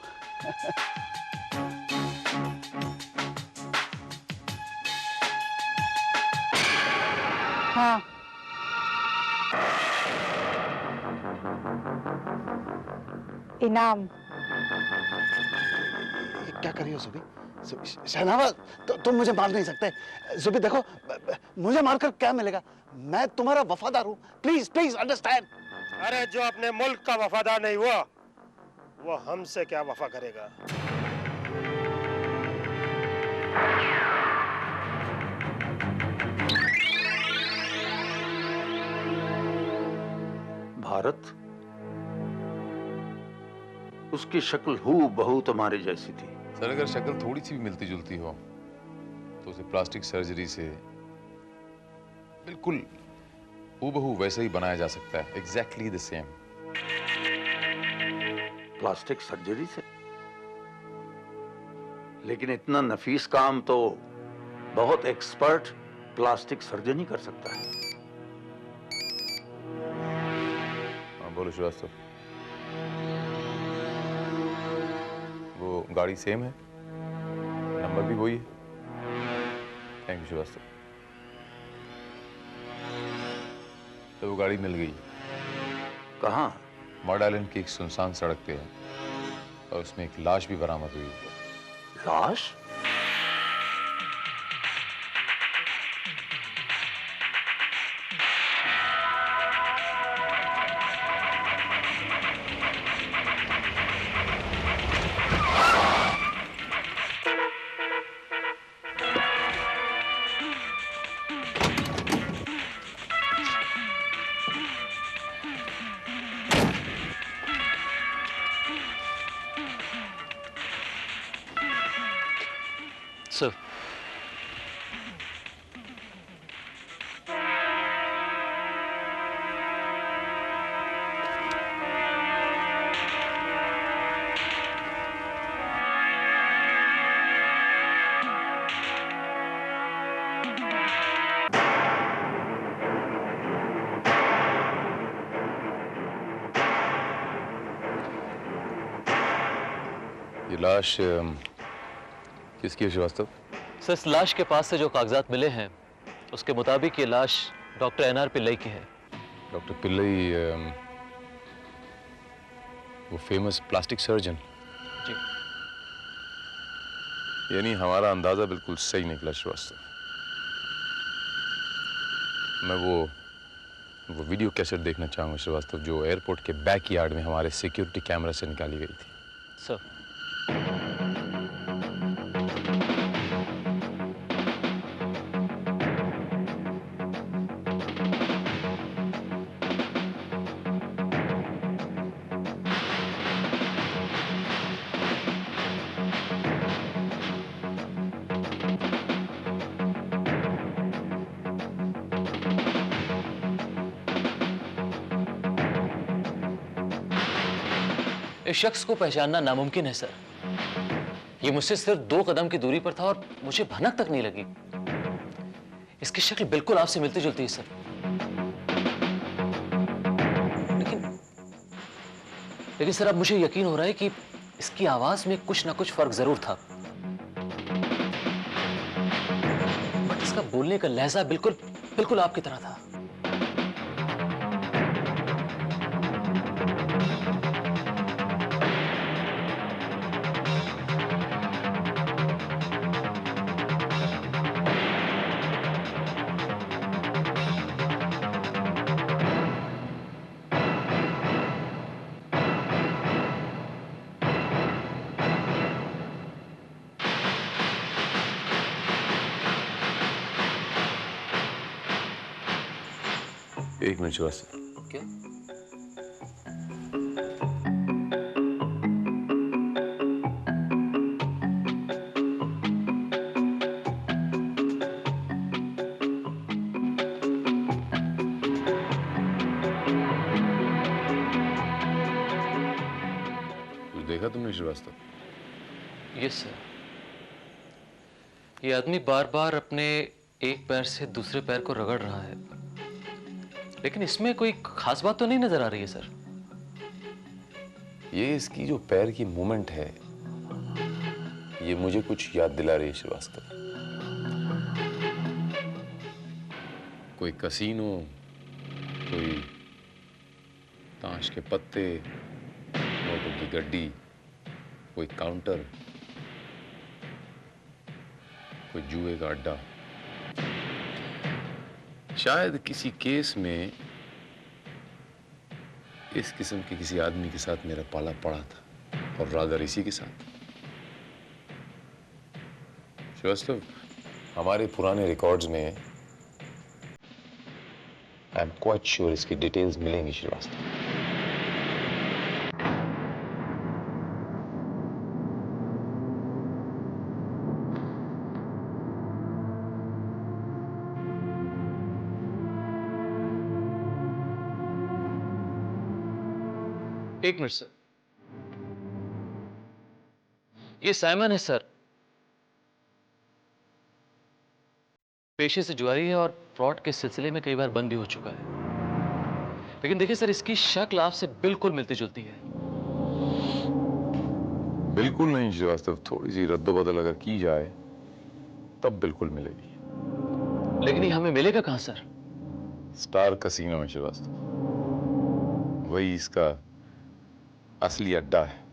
इनाम। क्या कर रही हो जुबी? शहनावा, तुम मुझे मार नहीं सकते। जुबी देखो, मुझे मारकर क्या मिलेगा? मैं तुम्हारा वफादार हूँ। Please please understand. अरे जो अपने मुल्क का वफादार नहीं हुआ, वो हमसे क्या वफा करेगा? भारत, उसकी शक्ल हूबहू तुम्हारी जैसी थी। सर अगर शक्ल थोड़ी सी भी मिलती जुलती हो तो उसे प्लास्टिक सर्जरी से बिल्कुल हूबहू वैसे ही बनाया जा सकता है, exactly the same. Plastic surgery से? लेकिन इतना नफीस काम तो बहुत एक्सपर्ट प्लास्टिक सर्जन ही कर सकता है। हाँ बोलो श्रीवास्तव। वो गाड़ी सेम है, नंबर भी वही है। Thank you Srivastava. तो वो गाड़ी मिल गई। कहाँ? मॉड आइलैंड की एक सुनसान सड़क पे है और उसमें एक लाश भी बरामद हुई है। लाश? सर ये लाश किसकी है श्रीवास्तव? सर इस लाश के पास से जो कागजात मिले हैं उसके मुताबिक ये लाश डॉक्टर एनआर पिल्लई की है। डॉक्टर पिल्लई वो फेमस प्लास्टिक सर्जन? जी। यानी हमारा अंदाजा बिल्कुल सही निकला श्रीवास्तव। मैं वो वीडियो कैसेट देखना चाहूंगा श्रीवास्तव जो एयरपोर्ट के बैक यार्ड में हमारे सिक्योरिटी कैमरा से निकाली गई थी। सर इस शख्स को पहचानना नामुमकिन है सर। ये मुझसे सिर्फ 2 कदम की दूरी पर था और मुझे भनक तक नहीं लगी। इसकी शक्ल बिल्कुल आपसे मिलती जुलती है सर। लेकिन सर अब मुझे यकीन हो रहा है कि इसकी आवाज में कुछ ना कुछ फर्क जरूर था। बट इसका बोलने का लहजा बिल्कुल आपकी तरह था। एक मिनट श्रीवास्तव। क्या? कुछ देखा तुमने श्रीवास्तव? Yes sir. ये आदमी बार बार अपने एक पैर से दूसरे पैर को रगड़ रहा है, लेकिन इसमें कोई खास बात तो नहीं नजर आ रही है सर। ये इसकी जो पैर की मूवमेंट है ये मुझे कुछ याद दिला रही है श्रीवास्तव। कोई कसीनो, कोई ताश के पत्ते, नोटों की गड्डी, कोई काउंटर, कोई जुए का अड्डा। शायद किसी केस में इस किस्म के किसी आदमी के साथ मेरा पाला पड़ा था, और रादर इसी के साथ। श्रीवास्तव, हमारे पुराने रिकॉर्ड्स में आई एम क्वाइट श्योर इसकी डिटेल्स मिलेंगी श्रीवास्तव। एक मिनट सर, ये साइमन है सर। पेशे से जुआरी है और फ्रॉड के सिलसिले में कई बार बंद भी हो चुका है। लेकिन देखिए सर, इसकी शक्ल आपसे बिल्कुल मिलती जुलती है। बिल्कुल नहीं श्रीवास्तव, थोड़ी सी रद्दोबदल अगर की जाए तब बिल्कुल मिलेगी। लेकिन ये हमें मिलेगा कहां सर? स्टार कसीनो में श्रीवास्तव, वही इसका असली अड्डा है।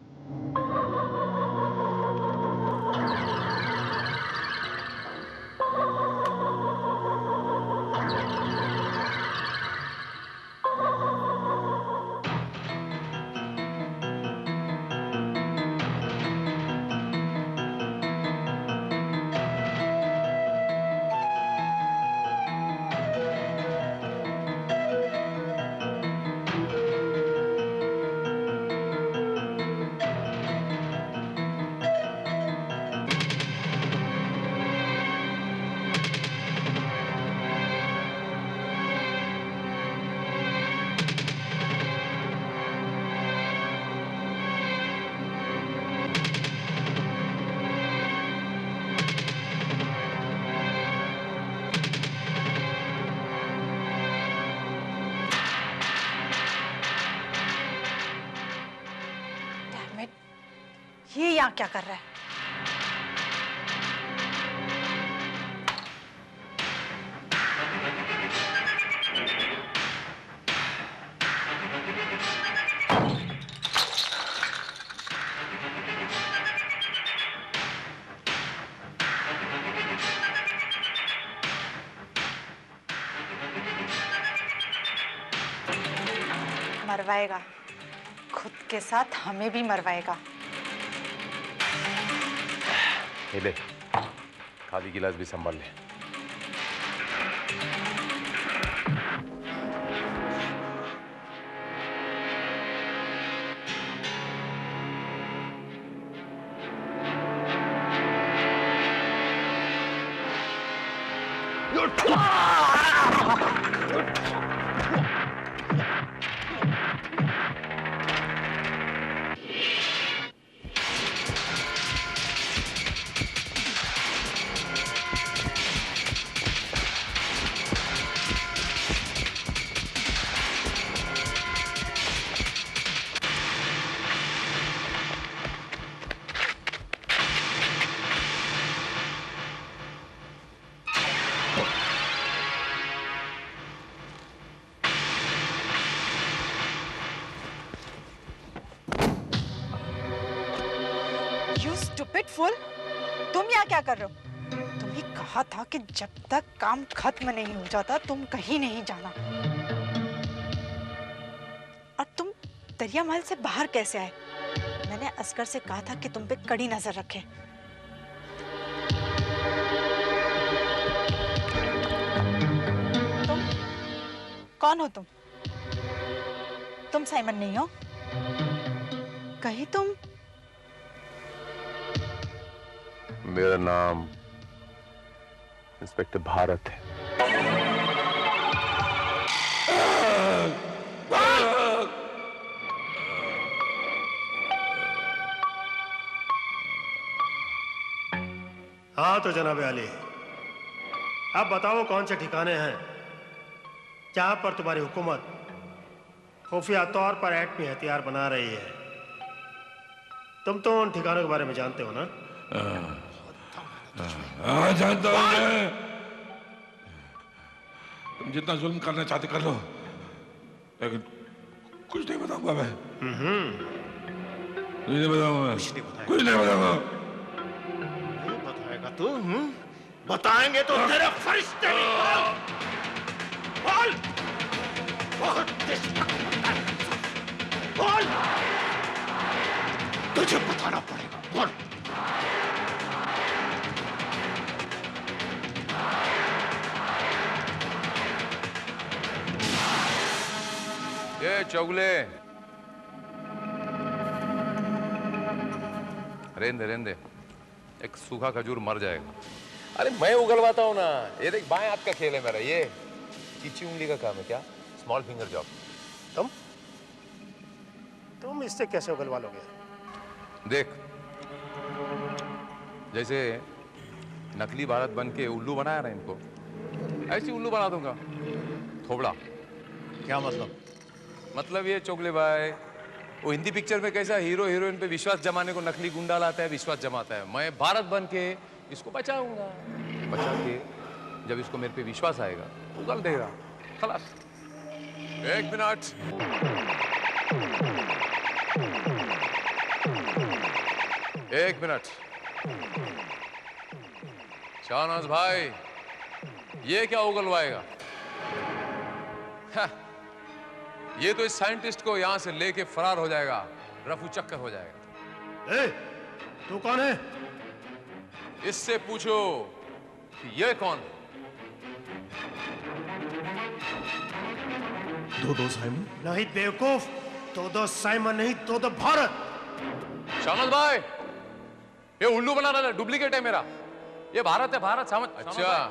ये यहाँ क्या कर रहा है? मरवाएगा, खुद के साथ हमें भी मरवाएगा। ये ले, खाली गिलास भी संभाल ले। फुल, तुम यहाँ क्या कर रहे हो? तुम्हें कहा था कि जब तक काम खत्म नहीं हो जाता तुम कहीं नहीं जाना। और तुम दरिया महल से बाहर कैसे आए? मैंने असगर से कहा था कि तुम पे कड़ी नजर रखे। तुम कौन हो? तुम साइमन नहीं हो? कहीं तुम? मेरा नाम इंस्पेक्टर भारत है। हाँ तो जनाब आली, अब बताओ कौन से ठिकाने हैं जहां पर तुम्हारी हुकूमत खुफिया तौर पर एटमी हथियार बना रही है? तुम तो उन ठिकानों के बारे में जानते हो ना? हाँ जानता हूँ मैं। तुम जितना जुल्म करना चाहते कर लो, लेकिन कुछ नहीं बताऊंगा मैं। कुछ नहीं बताऊंगा मैं। कुछ नहीं बताऊंगा। नहीं बताएगा तू? बताएंगे तो तेरे फरिश्ते निकाल। बोल। बहुत बोल। तुझे बताना पड़ेगा। बोल। ये चौगले, रेंदे रेंदे, एक सूखा खजूर मर जाएगा। अरे मैं उगलवाता हूँ ना, ये देख बाएं हाथ का खेल है मेरा, ये चीची उंगली का काम है क्या? Small finger job. तुम इससे कैसे उगलवा लोगे? देख, जैसे नकली भारत बन के उल्लू बनाया ना इनको, ऐसी उल्लू बना दूंगा। थोबड़ा। क्या मतलब? मतलब ये चोगले भाई, वो हिंदी पिक्चर में कैसा हीरो हीरोइन पे विश्वास जमाने को नकली गुंडा लाता है, विश्वास जमाता है, मैं भारत बन के इसको बचाऊंगा। बचा के जब इसको मेरे पे विश्वास आएगा उगल देगा, खलास। एक मिनट। एक मिनट। शाहनाज भाई, ये क्या उगलवाएगा? ये तो इस साइंटिस्ट को यहां से लेके फरार हो जाएगा, रफू चक्कर हो जाएगा। ए, तू कौन है? इससे पूछो कि ये कौन? दो साइमन? नहीं बेवकूफ, दो साइमन नहीं, दो भारत। शाहनाज भाई, ये उल्लू बना रहा है, डुप्लीकेट है मेरा। ये भारत है, भारत। समझ? अच्छा,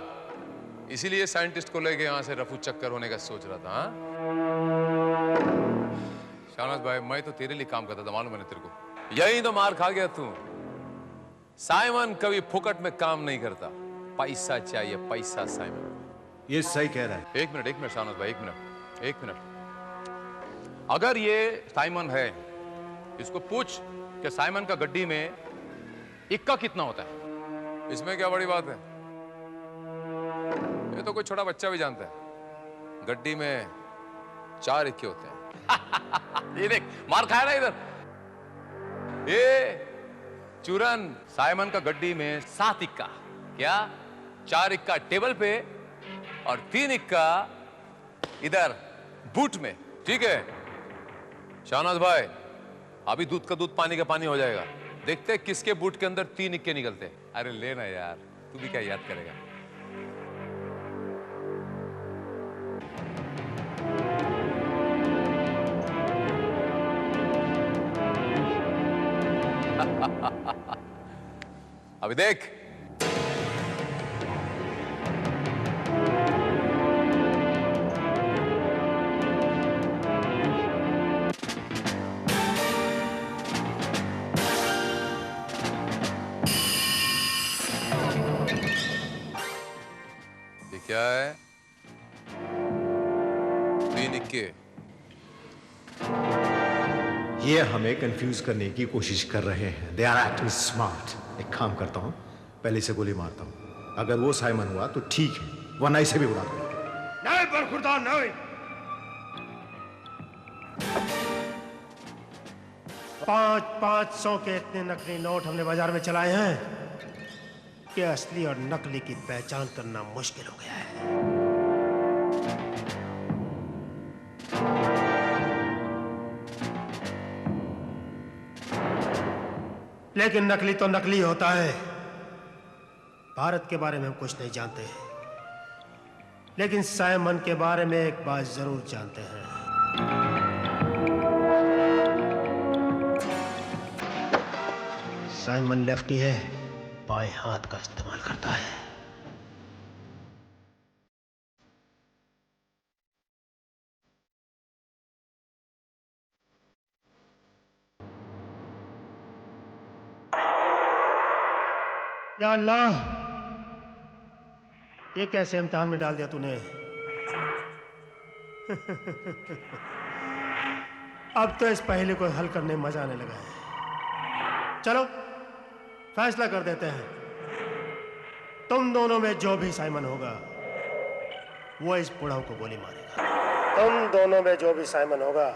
इसीलिए साइंटिस्ट को लेके यहां से रफू चक्कर होने का सोच रहा था। हाँ? शाहनाज भाई, मैं तो तेरे लिए काम करता था, मालूम है ना तेरे को। यही तो मार खा गया तू। साइमन कभी फुकट में काम नहीं करता, पैसा चाहिए, पैसा साइमन। ये सही कह रहा है। एक मिनट शाहनाज भाई, एक मिनट। अगर ये साइमन है, इसको पूछ कि साइमन का गड्डी में इक्का कितना होता है। इसमें क्या बड़ी बात है? ये तो कोई छोटा बच्चा भी जानता है, गड्डी में 4 इक्के होते हैं। ये देख, मार खाया ना इधर। ये चूरन, साइमन का गड्डी में 7 इक्का। क्या? 4 इक्का टेबल पे और 3 इक्का इधर बूट में। ठीक है शाहनाज भाई, अभी दूध का दूध, पानी का पानी हो जाएगा। देखते किसके बूट के अंदर 3 इक्के निकलते। अरे लेना यार, तू भी क्या याद करेगा। अभी देख, ये क्या है? 3 इक्के। ये हमें कंफ्यूज करने की कोशिश कर रहे हैं। They are acting smart. एक काम करता हूं, पहले से गोली मारता हूं। अगर वो साइमन हुआ तो ठीक है, वरना इसे भी उड़ा दूंगा। नहीं बरखुरदार, नहीं। 500 के इतने नकली नोट हमने बाजार में चलाए हैं कि असली और नकली की पहचान करना मुश्किल हो गया है। लेकिन नकली तो नकली होता है। भारत के बारे में हम कुछ नहीं जानते, लेकिन साइमन के बारे में एक बात जरूर जानते हैं। साइमन लेफ्टी है, बाएं हाथ का इस्तेमाल करता है। या अल्लाह, ये कैसे इम्तिहान में डाल दिया तूने? अब तो इस पहेली को हल करने में मजा आने लगा है। चलो फैसला कर देते हैं, तुम दोनों में जो भी साइमन होगा वो इस बुढ़ाऊ को गोली मारेगा। तुम दोनों में जो भी साइमन होगा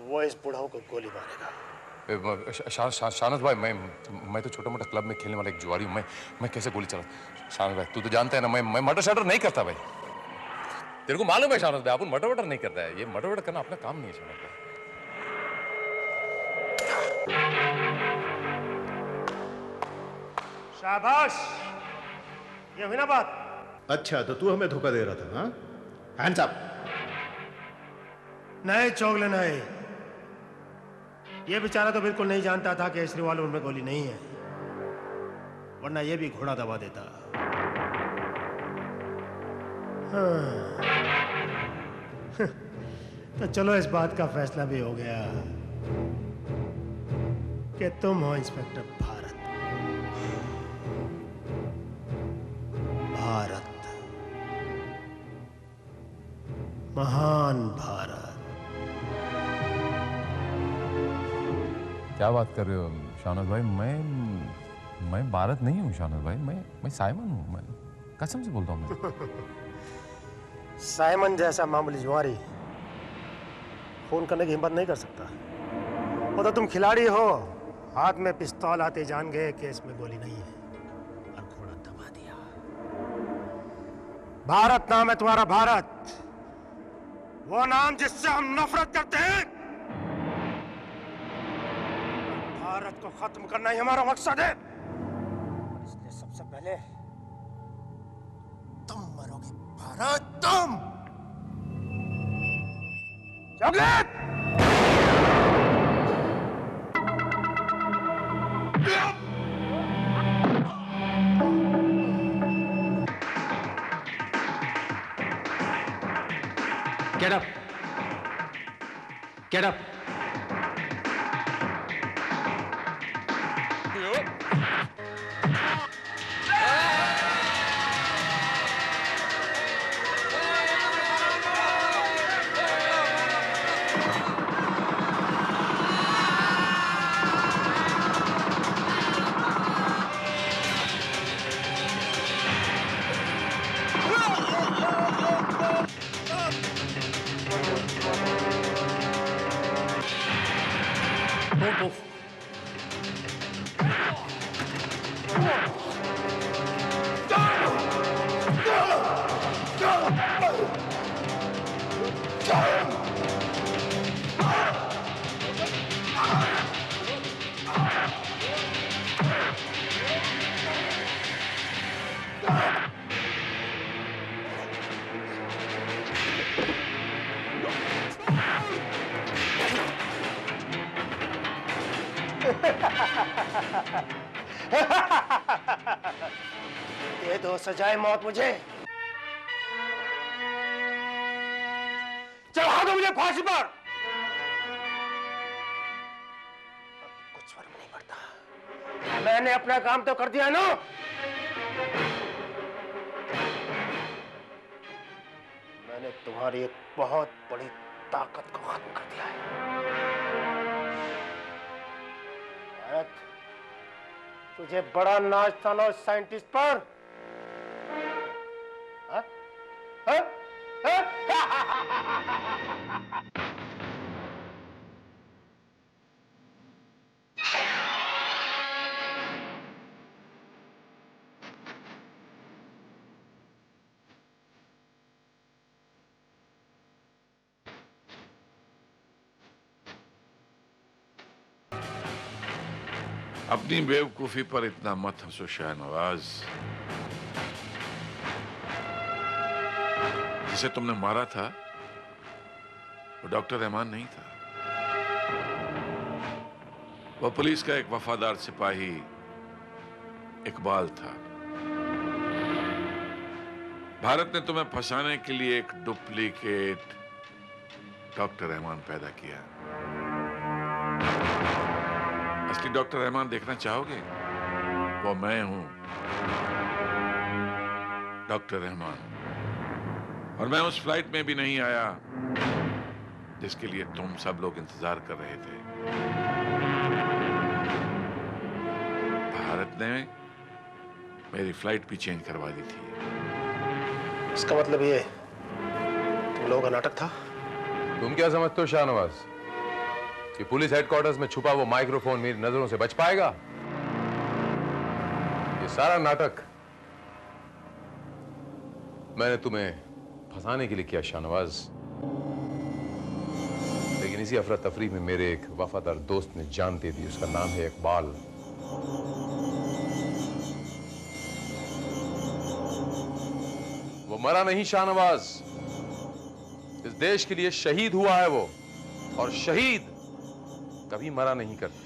वो इस बुढ़ाऊ को गोली मारेगा। शानस भाई, मैं तो छोटा मोटा क्लब में खेलने वाला एक जुआरी हूँ। मैं कैसे गोली चला? शानस भाई तू तो जानता है ना, मैं मर्डर शर्डर नहीं करता भाई। तेरे को मालूम है शानस भाई, अपन मर्डर वर्डर नहीं करता है। ये मर्डर वर्डर करना अपना काम नहीं है शानस भाई। शाबाश, ये हुई ना बात। अच्छा तो तू हमें धोखा दे रहा था? हाँ, हैंड्स अप। नहीं चौगले नहीं, ये बेचारा तो बिल्कुल नहीं जानता था कि इस रिवॉल्वर में गोली नहीं है, वरना ये भी घोड़ा दबा देता। हाँ। तो चलो इस बात का फैसला भी हो गया कि तुम हो इंस्पेक्टर भारत। भारत, महान भारत। क्या बात कर रहे हो शानस भाई? मैं भारत नहीं हूँ शानस भाई, मैं साइमन हूँ। मैं कसम से बोलता हूँ मैं। साइमन जैसा मामूली जुआरी फोन करने की हिम्मत नहीं कर सकता। वो तो तुम खिलाड़ी हो, हाथ में पिस्तौल आते जान गए कि इसमें गोली नहीं है और घोड़ा दबा दिया। भारत नाम है तुम्हारा, भारत, वो नाम जिससे हम नफरत करते हैं। भारत को खत्म करना ही हमारा मकसद है, इसलिए सबसे पहले तुम मरोगे भारत, तुम। Chocolate! Get up! Get up! ये दो सजाए मौत मुझे, चढ़ा दो मुझे फांसी पर। कुछ फर्क नहीं पड़ता, मैंने अपना काम तो कर दिया ना। मैंने तुम्हारी एक बहुत बड़ी ताकत को खत्म कर दिया है। भारत, तुझे बड़ा नाच था ना उस साइंटिस्ट पर। हा? हा? हा? अपनी बेवकूफी पर इतना मत हंसो शाहनवाज। जिसे तुमने मारा था वो डॉक्टर रहमान नहीं था, वो पुलिस का एक वफादार सिपाही इकबाल था। भारत ने तुम्हें फंसाने के लिए एक डुप्लीकेट डॉक्टर रहमान पैदा किया। असली डॉक्टर रहमान देखना चाहोगे? वो मैं हूं, डॉक्टर रहमान। और मैं उस फ्लाइट में भी नहीं आया जिसके लिए तुम सब लोग इंतजार कर रहे थे। भारत ने मेरी फ्लाइट भी चेंज करवा दी थी। इसका मतलब ये तुम लोगों का नाटक था? तुम क्या समझते हो शाहनवाज? कि पुलिस हेडक्वार्टर्स में छुपा वो माइक्रोफोन मेरी नजरों से बच पाएगा? ये सारा नाटक मैंने तुम्हें फंसाने के लिए किया शाहनवाज। लेकिन इसी अफरा तफरी में मेरे एक वफादार दोस्त ने जान दे दी। उसका नाम है इकबाल। वो मरा नहीं शाहनवाज, इस देश के लिए शहीद हुआ है वो, और शहीद कभी मरा नहीं करता।